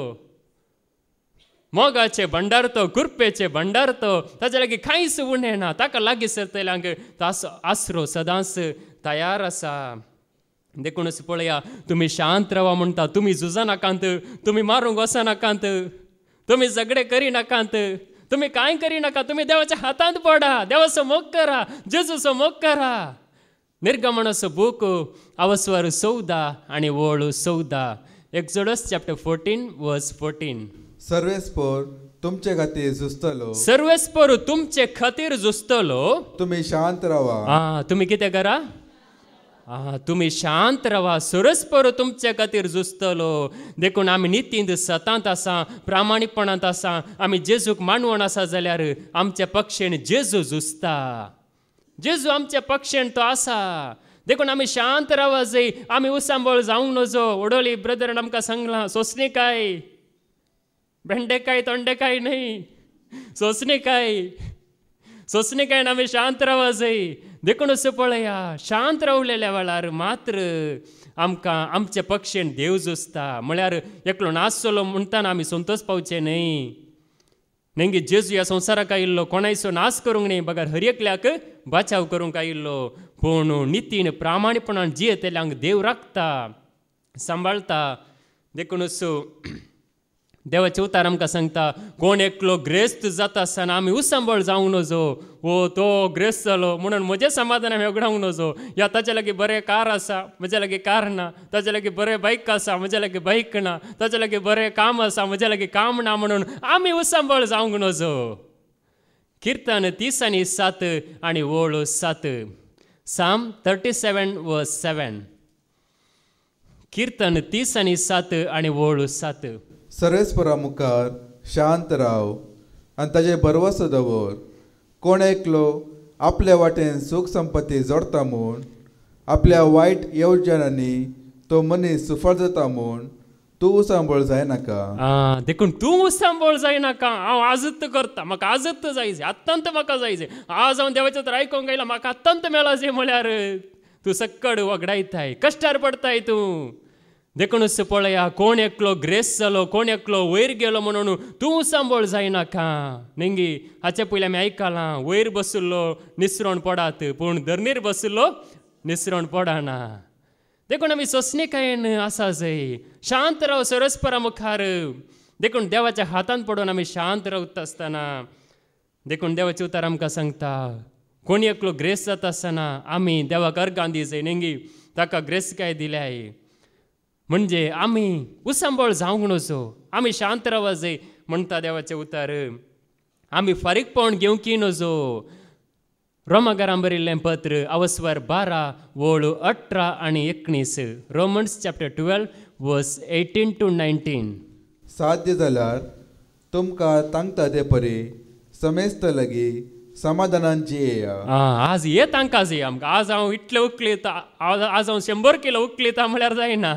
मोगाचे भंडार तो, कृपेचे भंडार तो. ताच्या लागीं कांयच उणें ना. ताका लागीं सरतल्यांक ताचो आसरो सदांच तयार आसा. देखूनच पळया, तुमी शांत रावा म्हणटा. तुमी झुजनाकांत, तुमी मारूंक वचनाकांत, तुमी झगडे करिनाकांत, तुमी कांय करिनाका. तुमी देवाच्या हातांत पडा, देवाचो मोग करा, जेजूचो मोग करा. निर्गमनाचो बूक अवस्वर 14 आनी वळ 14. Exodus chapter 14 verse 14. सर्वेस्पोर तुमचे खातीर झुजतलो, सर्वेस्पोर तुमचे खातीर झुजतलो. तुम्ही शांत रावा. तुम्ही कितें करा? तुम्ही शांत रावा. सर्वेस्पोर तुमचे खातीर झुजतलो. देखून आमी नितींत सतांत आसा, प्रामाणीकपणांत आसा. आमी जेजूक मानवण आसा जाल्यार आमच्या पक्षेन जेजू झुजता. जेजू आमच्या पक्षेन तो आसा. देखून आमी शांत रावा जाय. आमी उसांबळ जावंक नजो. वडोली ब्रदरान आमकां सांगलां, सोंसणेकाय, भेंडेकाय तोंडेकाय न्ही, सोंसणेकाय. सोंसणेकायन आमी शांत रावा जाय. देखूनच पळया, शांत रावलेल्या वेळार मात्र आमकां आमच्या पक्षेन देव झुजता. म्हळ्यार एकलो नासलो म्हणटाना आमी संतोश पावचे न्ही. नेंगी जेजू ह्या संवसाराक आयिल्लो कोणायचो नाश करूंक न्ही, बगर हर एकल्याक बचाव करूंक आयिल्लो. पूण नितीन प्रामाणीकपणान जियेतल्यांक देव राखता, सांबाळटा. देखूनच देवाचे उतार आमकां सांगता, कोण एकलो ग्रेस्त जाता आसतना आमी उसांबळ जावंक नजो. तो ग्रेस्त जालो म्हणून म्हजें समाधान हांवें उगडावंक नजो. या ताचे लागीं बरें कार आसा, म्हज्या लागीं कार ना. ताचे लागीं बरें बायक आसा, म्हज्या लागीं बायक ना. ताचे लागीं बरें काम आसा, म्हज्या लागीं काम ना म्हणून आमी उसांबळ जावंक नजो. कीर्तन 30:7 आणि ओळ 7. Psalm 37:7. कीर्तन 30:7 आणि ओळ 7. सर्वेस्परा मुखार शांत राव आनी ताजे बरवसो दवर. कोण एकलो आपल्या वाटेन सूख संपत्ती जोडता म्हूण आपल्या वायट येवजणांनी तो मनीस सुफळ जाता म्हूण तूं सांबळ जायनाका. देखून तूं सांबळ जायनाका. हांव आजत करता, म्हाका आजत जायचे, आत्तांत म्हाका जायचे. आज हांव देवाचें तर आयकोंक गायला, म्हाका आत्तांत मेळा जे म्हळ्यार तूं सक्कड वगडायताय, कश्टार पडताय तूं. देखूनच पळया, कोण एकलो ग्रेस जालो, कोण एकलो वयर गेलो म्हणून तूं सांबळ जायनाका. नेंगी हाचे पयलीं आमी आयकलां, वयर बसुल्लो निसरोण पडात, पूण धरणीर बसुल्लो निसरोण पडना. देखून आमी सोंसणेकायेन आसा जाय, शांत राव सरस्परा मुखार. देखून देवाच्या हातांत पडून आमी शांत रावता आसतना देखून देवाचें उतर आमकां सांगता, कोणी एकलो ग्रेस जाता आसतना आमी देवाक अर्गां दी जाय. नेंगी ताका ग्रेसकाय दिल्याय म्हणजे आमी उसांबळ जावंक नजो, आमी शांत रावूं जाय म्हणटा देवाचें उतर. आमी फारीकपण घेवंकी नजो. रोमाकारांक बरयल्लें पत्र अवस्वर 12 ओळ 18 आणि 19. रोमन्स चॅप्टर 12 वर्स 18 to 19. साध्य जाल्यार तुमकां तांकता ते परी समेस्त लागीं समाधानान जियेया. आज हे तांकां जाय आमकां. आज हांव इतलें उकलीता, आज हांव 100 किलो उकलीता म्हळ्यार जायना.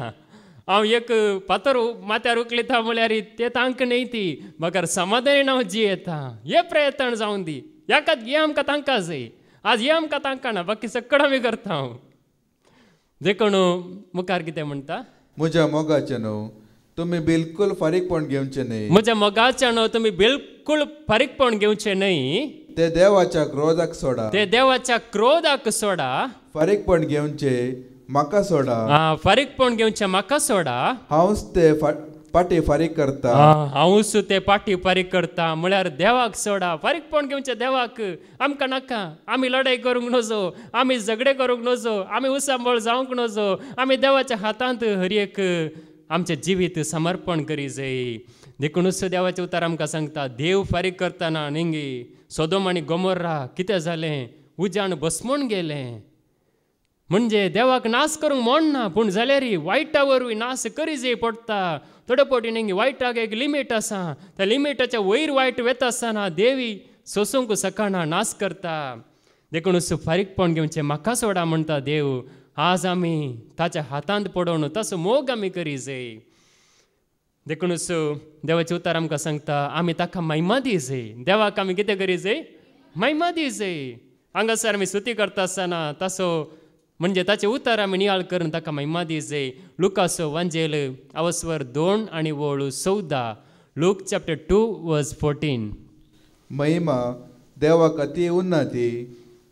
हांव एक पातर माथ्यार उकलीता म्हळ्यार ते तांकां न्ही ती, म्हाका समाधान हांव जियेता. हे प्रयत्न जावन दी. हे आमकां तांकां जाय. आज हे आमकां तांकां ना, बाकी सक्कड आमी करता. हांव देखून मुखार कितें म्हणटा, म्हज्या मोगाचे न्हू तुमी बिलकुल फारीकपण घेवचे न्ही. म्हज्या मोगाचे न्हू तुमी बिलकुल फारीकपण घेवचे न्हय. ते देवाच्या क्रोधाक सोडा. ते देवाच्या क्रोधाक सोडा. फारीकपण घेवचे म्हाका सोडा. फारीकपण घेवचे म्हाका सोडा. हांवच ते पाटी फारीक करता. हांवूच ते पाटी फारीक करता म्हळ्यार देवाक सोडा. फारीकपण घेवचें देवाक आमकां नाका. आमी लढाई करूंक नजो, आमी झगडे करूंक नजो, आमी उसांबळ जावंक नजो. आमी देवाच्या हातांत हर एक आमचें जिवीत समर्पण करी जाय. देखूनच देवाचें उतर आमकां सांगता, देव फारीक करतना नेंगी सोदोम आनी गोमोर्रा कितें जालें, उजाण भस्मून गेलें. म्हणजे देवाक नाश करूंक म्हणना, पूण जाल्यार वायटा वरवीं नाश करी जाय पडटा. थोडे फावटी नेंगी वायटाक एक लिमीट आसा. त्या लिमिटाच्या वयर वायट वेता आसतना देवी सोसूंक सकना, नाश करता. देखूनच फारीकपण घेवचें म्हाका सोडा म्हणटा देव. आज आमी ताच्या हातांत पडोवन तसो मोग आमी करी जाय. देखूनच देवाचें उतर आमकां सांगता, आमी ताका महिमा दी जाय. देवाक आमी कितें करी जाय, महिमा दी जाय. हांगासर आमी स्तुती करता आसतना तसो म्हणजे ताचे उतर आमी नियाळ करून ताका महिमा दी जाय. लुकाचो वांजेल अवस्वर 2 आणि ओळ 14. लूक चॅप्टर 2 वर्स 14. महिमा देवाक अति उन्नती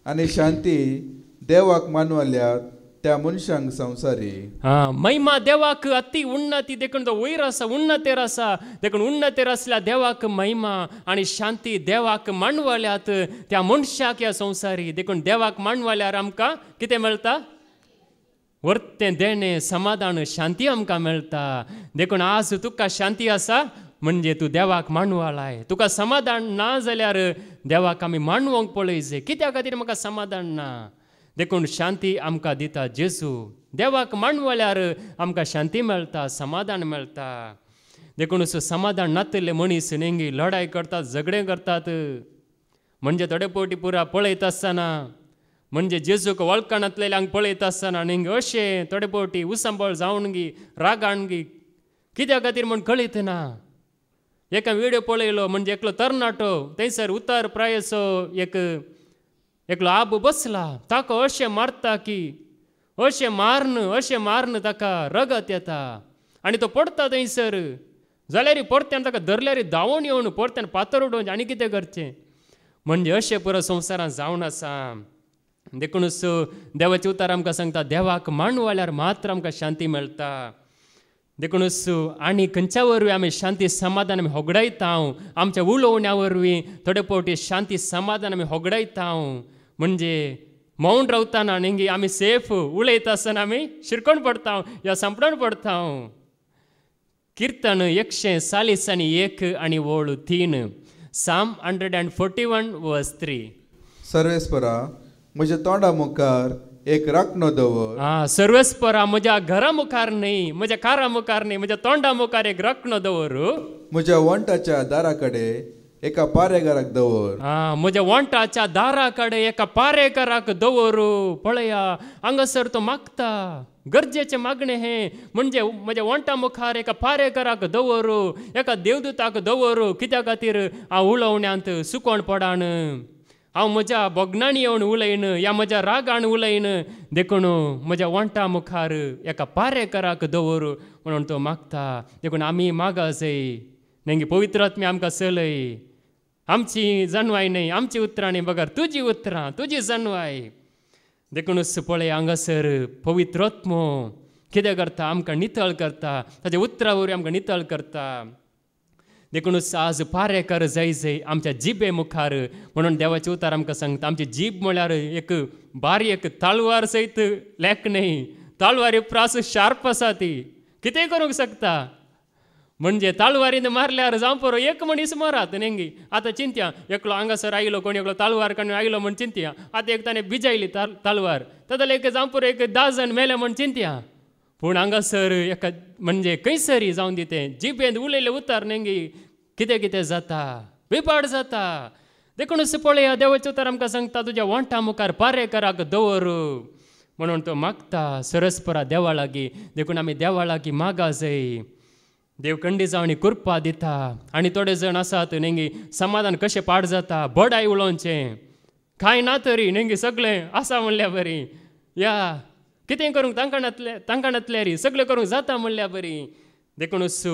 आनी शांती देवाक मानवल्यात त्या मनशांक संवसारी. महिमा देवाक अति उन्नती. देखून तो वयर आसा, उन्नतेर आसा. देखून उन्नतेर आसल्या देवाक महिमा आणि शांती देवाक मानवल्यात त्या मनशाक ह्या संवसारी. देखून देवाक मानवल्यार आमकां कितें मेळटा, वर्तें देणें समाधान शांती आमकां मेळटा. देखून आज तुका शांती आसा म्हणजे तूं देवाक मानवलाय. तुका समाधान ना जाल्यार देवाक आमी मानवंक पळय जाय. कित्या खातीर म्हाका समाधान ना. देखून शांती आमकां दिता जेजू. देवाक मानवल्यार आमकां शांती मेळटा, समाधान मेळटा. देखूनच समाधान नातले मनीस नेंगी लढाई करतात, झगडे करतात. म्हणजे थोडे फावटी पुरा पळयता आसतना म्हणजे जेजूक वळखनातलेल्यांक पळयता आसतना नेंगी अशें थोडे फावटी उसांबळ जावन गी, रागान गी, कित्या खातीर म्हूण कळीत ना. एका व्हिडिओ पळयलो म्हणजे एकलो तरणाटो थंयसर उतर प्रायसो एकलो आब बसला. ताका अशें मारता की अशें मारन ताका रगत येता आनी तो पडटा थंयसर. जाल्यार परत्यान ताका धरल्यार धांवून येवन परत्यान पातर उडोवचें आनी कितें करचें. म्हणजे अशें पुरो संवसारांत जावन आसा. देखूनच देवाचें उतर आमकां सांगता, देवाक मानवल्यार मात्र आमकां शांती मेळटा. देखूनच आनी खंयच्या वरवीं आमी शांती समाधान आमी होगडायता. आमच्या उलोवण्या वरवीं थोडे फावटी शांती समाधान आमी होगडायता. म्हणजे मौन रावतना नेंगी आमी सेफ उलयता आसतना आमी शिरकोण पडटा या संपडोन पडटा. कीर्तन 140 आणि 1 आणि ओळ 3. Psalm 141 verse 3. सर्वेस्परा म्हज्या तोंडा मुखार एक राखणो दवर. सर्वेस्परा म्हज्या घरा मुखार न्ही, म्हज्या कारा मुखार न्ही, म्हज्या तोंडा मुखार एक राखणो दवरू. म्हज्या वंटाच्या दारा कडेन एका पारेगाराक दवर. म्हज्या वंटाच्या दारा कडेन एका पारेकाराक दवरू. पळया हांगासर तो मागता, गरजेचे मागणे हे म्हणजे म्हज्या वंटा मुखार एका पारेकाराक दवरू, एका देवदूताक दवरू. कित्या खातीर हांव उलोवण्यांत सुकोण पडान, हांव म्हज्या बोगनांनी येवन उलयन या म्हज्या रागान उलयन, देखून म्हज्या वंटा मुखार एका पारेकाराक दवरू म्हणून तो मागता. देखून आमी मागा जाय, नेंगी पवित्र आत्मे आमकां चलय. आमची जानवाय न्ही, आमची उतरां न्ही, बगर तुजी उतरां, तुजी जानवाय. देखूनच पळय हांगासर पवित्र आत्मो कितें करता, आमकां नितळ करता, ताच्या उतरां वरवीं आमकां नितळ करता. देखूनच आज पारेकार जाय जाय आमच्या जिबे मुखार, म्हणून देवाचे उतार आमकां सांगता. आमची जीब म्हळ्यार एक बारीक तालवार सयत लेक न्ही, तालवारी प्रास शार्प आसा ती, कितेंय करूंक शकता. म्हणजे तालवारीन मारल्यार जावं परो एक मनीस मरात नेंगी. आतां चिंत्या, एकलो हांगासर आयलो, कोणी एकलो तालवार काडून आयलो म्हण चिंत्या, आतां एक ताणें बिजायली तालवार, ताका एक जावं परो एक 10 जण मेले म्हण चिंत्या. पूण हांगासर एका म्हणजे खंयसरी जावन दितें जिबेंत उलयले उतार नेंगी कितें कितें जाता, विपाड जाता. देखूनच पळया देवाचो उतार आमकां सांगता, तुज्या वंटा मुखार पारेकाराक दवर म्हणून तो मागता. सरस्परा देवा लागीं. देखून आमी देवा लागीं मागा जाय. देव खंडी जावनी कृपा दिता. आनी थोडे जण आसात नेंगी समाधान कशें पाड जाता, बडाय उलोवचें, कांय ना तरी नेंगी सगळें आसा म्हणल्या बरी, या कितें करूंक तांकां री सगळें करूंक जाता म्हणल्या बरी. देखूनच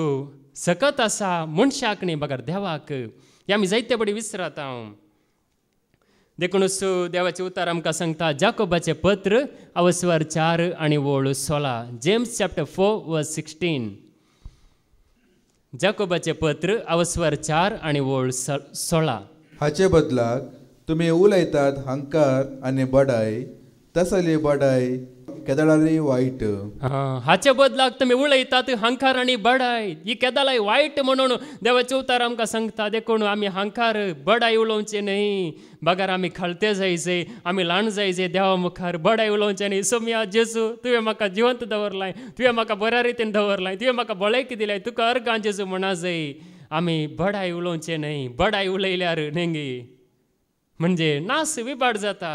सकत आसा मनशाक न्ही, बगर देवाक. हे आमी जायते बडी विसरात हांव. देखूनच देवाचे उतार आमकां सांगता. जाकोबाचें पत्र अवस्वर 4 आनी वोळ 16. जेम्स चॅप्टर 4 वर्स 16. जाकोबाचें पत्र अवस्वर 4 आनी वोळ 16. हाचे बदलाक तुमी उलयतात हंकार आनी बडाय, तसली बडाय केदाळारी वायट. हाचे बदलाक तुमी उलयतात हंकार आनी बडाय, ही केदाळाय वायट म्हणून देवाचे उतार आमकां सांगता. देखून आमी हंकार बडाय उलोवचें न्ही, बगर आमी खळते जायचे, आमी ल्हान जायचे देवा मुखार. बडाय उलोवचें न्ही. सोम्या जेजू, तुवें म्हाका जिवंत दवरलाय, तुवें म्हाका बऱ्या रितीन दवरलाय, तुवें म्हाका भलायकी दिल्याय, तुका अर्गां जेजू म्हणा जाय. आमी बडाय उलोवचें न्ही. बडाय उलयल्यार नेंगी म्हणजे नास विबाड जाता.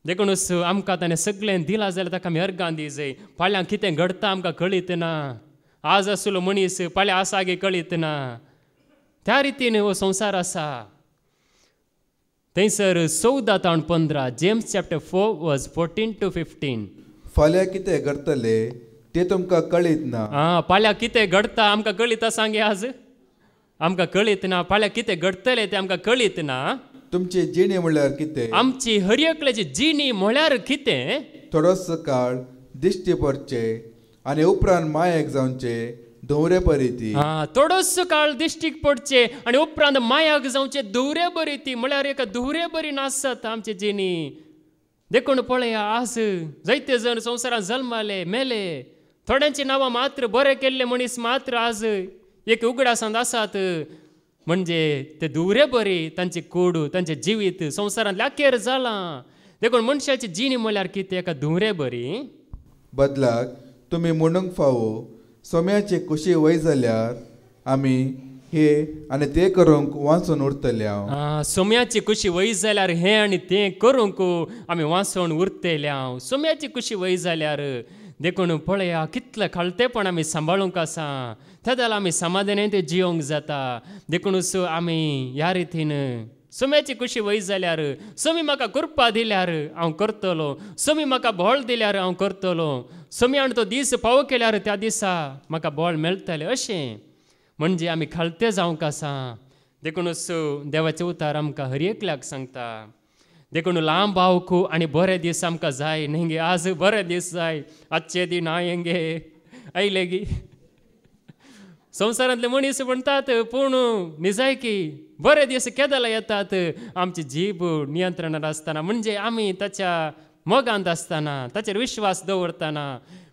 देखूनच आमकां ताणें सगळें दिलां जाल्यार ताका आमी अर्गां दी जाय. फाल्यां कितें घडटा आमकां कळीत ना. आज आसलो मनीस फाल्यां आसा गे कळीत ना. त्या रितीन हो संवसार आसा. थंयसर 14-15 जेम्स चॅप्टर 4 वर्स 14 to 15. फाल्यां कितें घडटले तें तुमकां कळीत ना. फाल्यां कितें घडटा आमकां कळीत आसा गे. आज आमकां कळीत ना. फाल्यां कितें घडटलें तें आमकां कळीत ना. तुमची जिणी म्हळ्यार कितें? आमची हर एकल्याची जिणी म्हळ्यार कितें? थोडोसो काळ दिश्टी पडचे आनी उपरांत मायेक जावचे धुवरे बरी ती. थोडोसो काळ दिश्टीक पडचे आनी उपरांत मायाक जावचे धुवरे बरी ती. म्हळ्यार एक धुवरे बरी नासत आमची जिणी. देखून पळया आज जायते जण संवसारांत जल्माले, मेले. थोड्यांची नांवां मात्र बरे केल्ले मनीस मात्र आज एक उगडासांत आसात. म्हणजे ते धुवरे बरी तांची कूड, तांचें जिवीत संवसारांत लाखेर जालां. देखून मनशाची जिणी म्हळ्यार कितें? एका धुवरे बरी. बदलाक तुमी म्हणूंक फावो सोम्याची कुशी वय जाल्यार आमी हे आनी तें करूंक वाचून उरतले. सोम्याची कुशी वय जाल्यार हें आनी तें करूंक आमी वाचून उरतले. सोम्याची कुशी वय जाल्यार देखून पळया कितलें खळतेपण आमी सांबाळूंक आसा. त्या जाल्यार आमी समाधानान ते जियोंक जाता. देखूनच आमी ह्या रितीन सोम्याची कुशी वय जाल्यार सोमी म्हाका कृपा दिल्यार हांव करतलो, सोमी म्हाका बळ दिल्यार हांव करतलो, सोम्यान तो दीस फावो केल्यार त्या दिसा म्हाका बळ मेळटलें अशें. म्हणजे आमी खळते जावंक आसा. देखूनच देवाचे उतार आमकां हर एकल्याक सांगता. देखून लांब भावक आनी बरे दीस आमकां जाय न्ही. आज बरे दीस जाय. आजचे दिन आयेंगे आयले गी. संवसारांतले मनीस म्हणटात पूण निजायकी बरे दीस केदाला येतात आमची जीब नियंत्रणांत आसतना. म्हणजे आमी ताच्या मोगांत आसतना, ताचेर विश्वास दवरतना.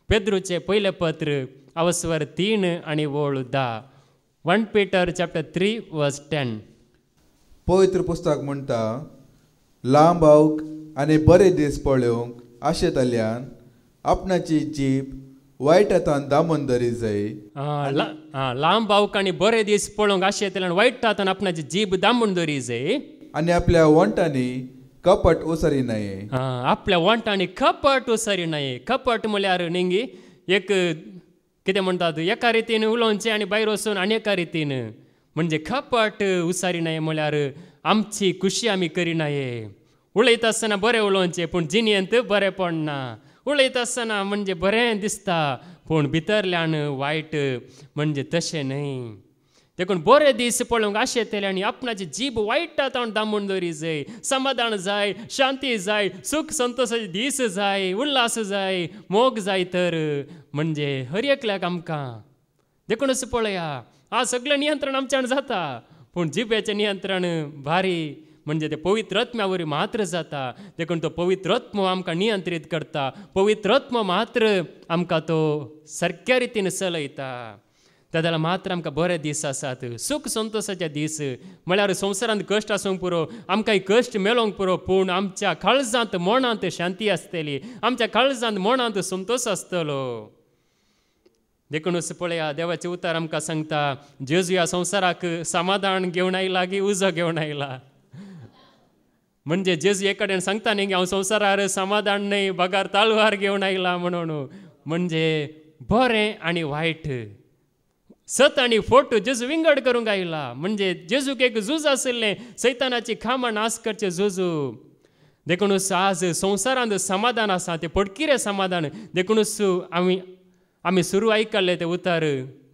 पेद्रूचें पयलें पत्र अवस्वर 3 आनी वोळ 10. 1 Peter chapter 3 verse 10. पवित्र पुस्तक म्हणटा लांब आवक आनी बरे दीस पळोवंक आशेताल्यान आपणाची जीब वायटांतान दामून दरी जाय. लांब आवक आनी बरे दीस पळोवंक आशेताल्यान वायटांतान आपणाची जीब दामून दरी जाय. आनी आपल्या वंटांनी कपट उसरी न्हय. आपल्या वंटांनी कपट उसरी न्हय. कपट म्हळ्यार नेंगी एक कितें म्हणटात एका रितीन उलोवचें आनी भायर वचून आनी एका रितीन म्हणजे कपट उसारी न्हय म्हळ्यार आमची खुशी आमी करिनाये. उलयता आसतना बरें उलोवचें पूण जिणेंत बरें पडना. उलयता आसतना म्हणजे बरें दिसता पूण भितरल्यान वायट म्हणजे तशें न्हय. देखून बरे दीस पळोवंक आशेतले आनी आपणाची जीब वायटांत दामून दवरी जाय. समाधान जाय, शांती जाय, सुख संतोशाचे दीस जाय, उल्हास जाय, मोग जाय तर म्हणजे हर एकल्याक आमकां देखून असं पळया आज सगळें नियंत्रण आमच्यान जाता पूण जिबेचें नियंत्रण भारी म्हणजे ते पवित्र आत्म्या वरवीं मात्र जाता. देखून तो पवित्र आत्मो आमकां नियंत्रीत करता. पवित्र आत्मो मात्र आमकां तो सारक्या रितीन चलयता. त्या जाल्यार मात्र आमकां बरे दीस आसात, सुख संतोशाचे दीस. म्हळ्यार संवसारांत कश्ट आसूंक पुरो, आमकां कश्ट मेळोंक पुरो, पूण आमच्या काळजांत मनांत शांती आसतली, आमच्या काळजांत मनांत संतोश आसतलो. देखूनच पळया देवाचें उतर आमकां सांगता जेजू ह्या संवसाराक समाधान घेवन आयला की उजो घेवन आयला. म्हणजे जेजू एक कडेन सांगता न्ही हांव संवसारार समाधान न्हय बगार तालवार घेवन आयला म्हणून. म्हणजे बरें आनी वायट, सत आनी फोट जेजू विंगड करूंक आयला. म्हणजे जेजूक एक झूज आशिल्लें सैतानाची खामां नाश करचें झुजू. देखूनच आज संवसारांत समाधान आसा तें पडकिरें समाधान. देखूनच आमी सुरू आयकल्लें तें उतर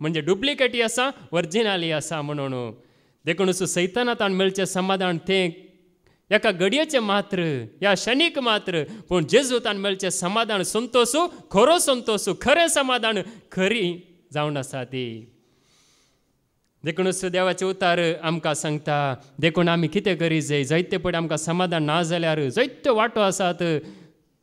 म्हणजे डुप्लिकेटी आसा ओरिजिनली आसा म्हणून. देखूनच सैतानांतान मेळचें समाधान तें एका घडयेचें मात्र, ह्या क्षणीक मात्र, पूण जेजूतान मेळचें समाधान संतोशू, खरो संतोशू, खरें समाधान खरी जावन आसा ती. देखूनच देवाचें उतार आमकां सांगता देखून आमी कितें करी जाय. जायते पड आमकां समाधान ना जाल्यार जायत्यो वाटो आसात.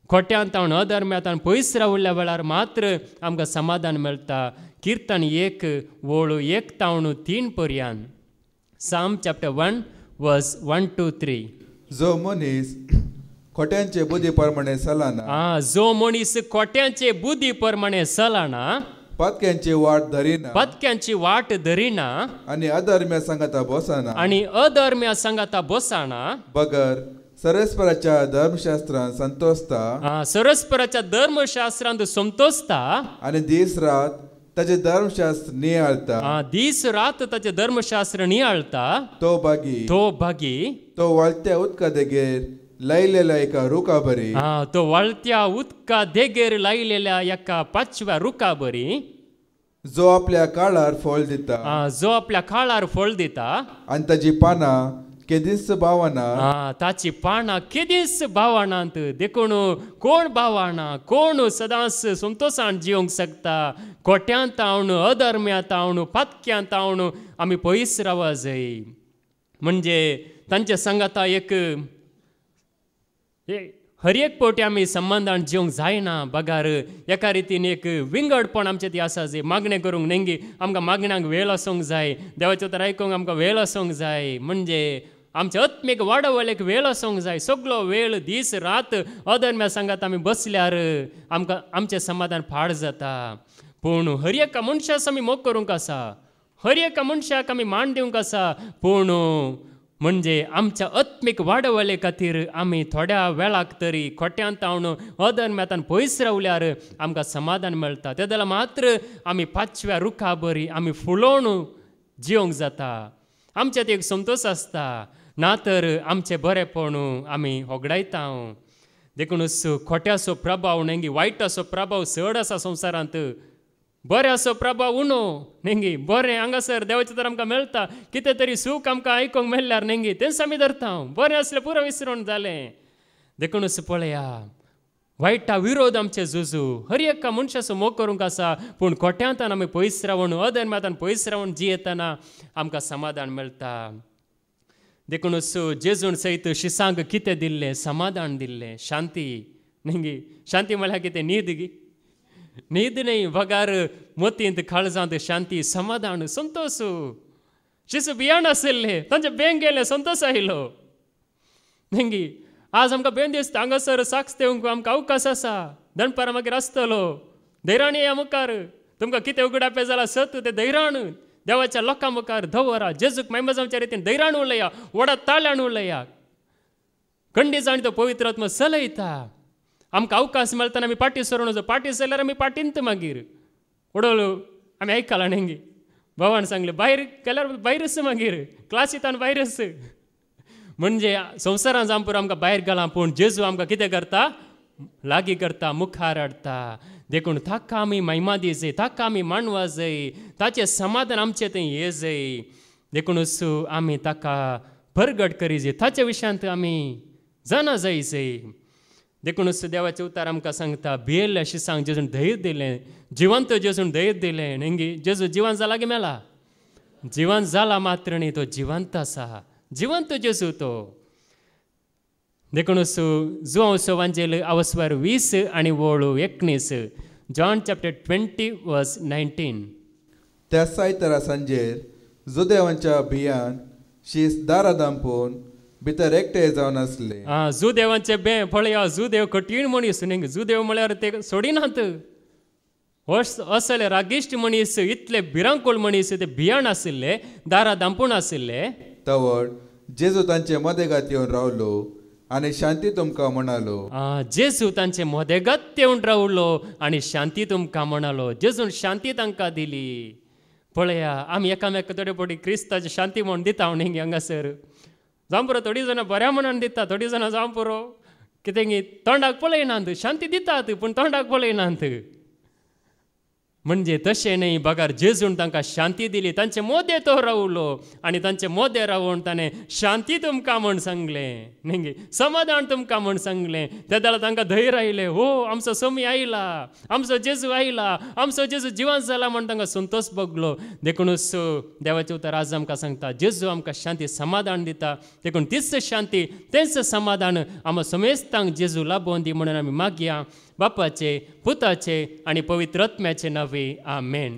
खोट्यांतावन अधर्म्यांतावन पयस राविल्ल्या वेळार मात्र आमकां समाधान मेळटा. किर्तन 1 वोळ 1-3 पर्यंत. साम चॅप्टर 1 वर्स 1-3. जो मनीस खोट्यांचे बुद्धी प्रमाणे चलना, जो मनीस खोट्यांचे बुद्धी प्रमाणे चलना, पथक्यांची वाट धरिना, पथक्यांची वाट धरिना, आनी अधर्म्या संगता बसना, आनी अधर्म्या संगता बसना, बगर सरस्पराच्या धर्मशास्त्रांत संतोषता, सरस्पराच्या धर्मशास्त्रांत संतोषता, आनी दीस रात ताचे धर्मशास्त्र नियाळता, दीस रात ताचे धर्मशास्त्र नियाळता. तो भागी तो वळत्या उदका देगेर लायलेल्या एका रुखा बरी, तो वळत्या उदका देगेर लायलेल्या एका 5व्या रुखा बरी, जो आपल्या काळार फळ दिता, जो आपल्या काळार फळ दिता, आनी ताची पानां केदीस भावना, ताची पानां केदीस भावनांत. देखून कोण भावना, कोण सदांच संतोशान जिवंक शकता. खोट्यांत आवन, अधर्म्यांत आवन, पातक्यांत आवन आमी पयस रावूंक जाय. म्हणजे तांच्या संगता एक हर एक पोटी आमी संबंधान जिवंक जायना. बगार एका रितीन एक विंगडपण आमचें ती आसा जे मागणें करूंक नेंगी आमकां मागण्यांक वेळ आसूंक जाय. देवाचें उतर आयकूंक आमकां वेळ आसूंक जाय. म्हणजे आमच्या आत्मीक वाडवलेक वेळ आसूंक जाय. सगळो वेळ दीस रात अधर्म्या सांगात आमी बसल्यार आमकां आमचें समाधान फाड जाता. पूण हर एका मनशास आमी मोग करूंक आसा, हर एका मनशाक आमी मान दिवंक आसा. पूण म्हणजे आमच्या आत्मीक वाडवले खातीर आमी थोड्या वेळाक तरी खोट्यांत आवन अधर्म्यांतान पयस रावल्यार आमकां समाधान मेळटा. त्या जाल्यार मात्र आमी 5व्या रुखा बरी आमी फुलोवन जिवंक जाता. आमच्यात एक संतोश आसता. ना तर आमचें बरेंपण आमी होगडायता. देखूनच खोट्याचो प्रभाव नेंगी वायटाचो प्रभाव चड आसा संवसारांत. बऱ्याचो प्रभाव उणो नेंगी बरें हांगासर देवाचें तर आमकां मेळटा. कितें तरी सूख आमकां आयकूंक मेळ्ळ्यार नेंगी तेंच आमी धरता. बरें आसलें पुरो विसरून जालें. देखूनच पळया वायटा विरोध आमचे झुजू. हर एका मनशाचो मोग करूंक आसा. पूण खोट्यांतान आमी पयस रावून अधर्म्यांतान पयस रावून जियेतना आमकां समाधान मेळटा. देखूनच जेजून सयत शिसांक कितें दिल्लें? समाधान दिल्लें, शांती. नेंगी शांती म्हळ्यार कितें? न्हीद गी? न्हीद न्ही, बगार मोतींत काळजांत शांती, समाधान, संतोश. शिशु भियाण आशिल्ले तांचे बेंक गेले संतोष आयलो नेंगी आज आमकां बेन दिसता हांगासर साक्ष दिवंक आमकां अवकाश आसा दनपारां मागीर आसतलो धैर्यान या मुखार तुमकां कितें उगडापे जाला सत ते धैर्यान देवाच्या लोकां मुखार दवरा जेजूक महिमा जावच्या रितीन धैर्यान उलया व्हडा ताळ्यान उलया खंडीत जावन तो पवित्र आत्मा चलयता आमकां अवकाश मेळटना आमी पाटी सरून वचो पाटी सरल्यार आमी पाटींत मागीर उडोवलो आमी आयकला नेंगी भावान सांगलें भायर गेल्यार भायरच मागीर क्लासींतल्यान भायरच म्हणजे संवसारांत जावन पुरो आमकां भायर गेलां पूण जेजू आमकां कितें करता लागीं करता मुखार हाडटा देखून ताका आमी महिमा दी जाय ताका आमी मानवा जाय ताचें समाधान आमचें थंय ये जाय देखूनच आमी ताका परगट करी जाय ताच्या विशयांत आमी जाणा जाय देखूनच देवाचें उतार आमकां सांगता भियेल्ल्या शिसांक जेजून धैर्य दिलें जिवंत जेजून धैर्य दिलें नेंगी जेजू जिवंत जाला की मेला जिवंत जाला मात्र न्ही तो जिवंत आसा जिवंत जेजू तो देखूनच जुआंव सवांजेल अवस्वार 20 आनी वळू 19 जॉन चॅप्टर 20 वर्स 19 त्या सायतारा सांजेर जुदेवांच्या भियान शीस दारां दांपोवन भितर एकटे जावन आसले जुदेवांचे बे पळया जुदेव कठीण मनीस न्ही जुदेव म्हळ्यार ते सोडिनात असले रागिश्ट मनीस इतले भिरांकूळ मनीस ते भियाण आशिल्ले दारां दांपून आशिल्ले तवड जेजू तांचे मदेगात येवन रावलो आनी शांती तुमकां म्हणालो जेजू तांचे मदेगात येवन रावलो आनी शांती तुमकां म्हणालो जेजून शांती तांकां दिली पळया आमी एकामेका थोडे पटी क्रिस्ताची शांती म्हण दिता न्ही हांगासर जावं पुरो थोडी जाणां बऱ्या मनान दिता थोडी जाणां जावं पुरो कितें तोंडाक पळयनात शांती दितात पूण तोंडाक पळयनात म्हणजे तशें न्ही बगार जेजून तांकां शांती दिली तांचे मोदे तो रावलो आनी तांचे मोदे रावून ताणें शांती तुमकां म्हण सांगलें न्ही समाधान तुमकां म्हण सांगलें त्या जाल्यार तांकां धैर्य आयलें हो आमचो समी आयला आमचो जेजू आयला आमचो जेजू जिवंत जाला म्हण तांकां संतोश भोगलो देखूनच देवाचें उतर आज आमकां सांगता जेजू आमकां शांती समाधान दिता देखून तीच शांती तेंच समाधान आमकां समेस्तांक जेजू लाभोवन दी म्हणून आमी मागया बापाचे पुताचे आनी पवित्र आत्म्याचे नवे आमेन.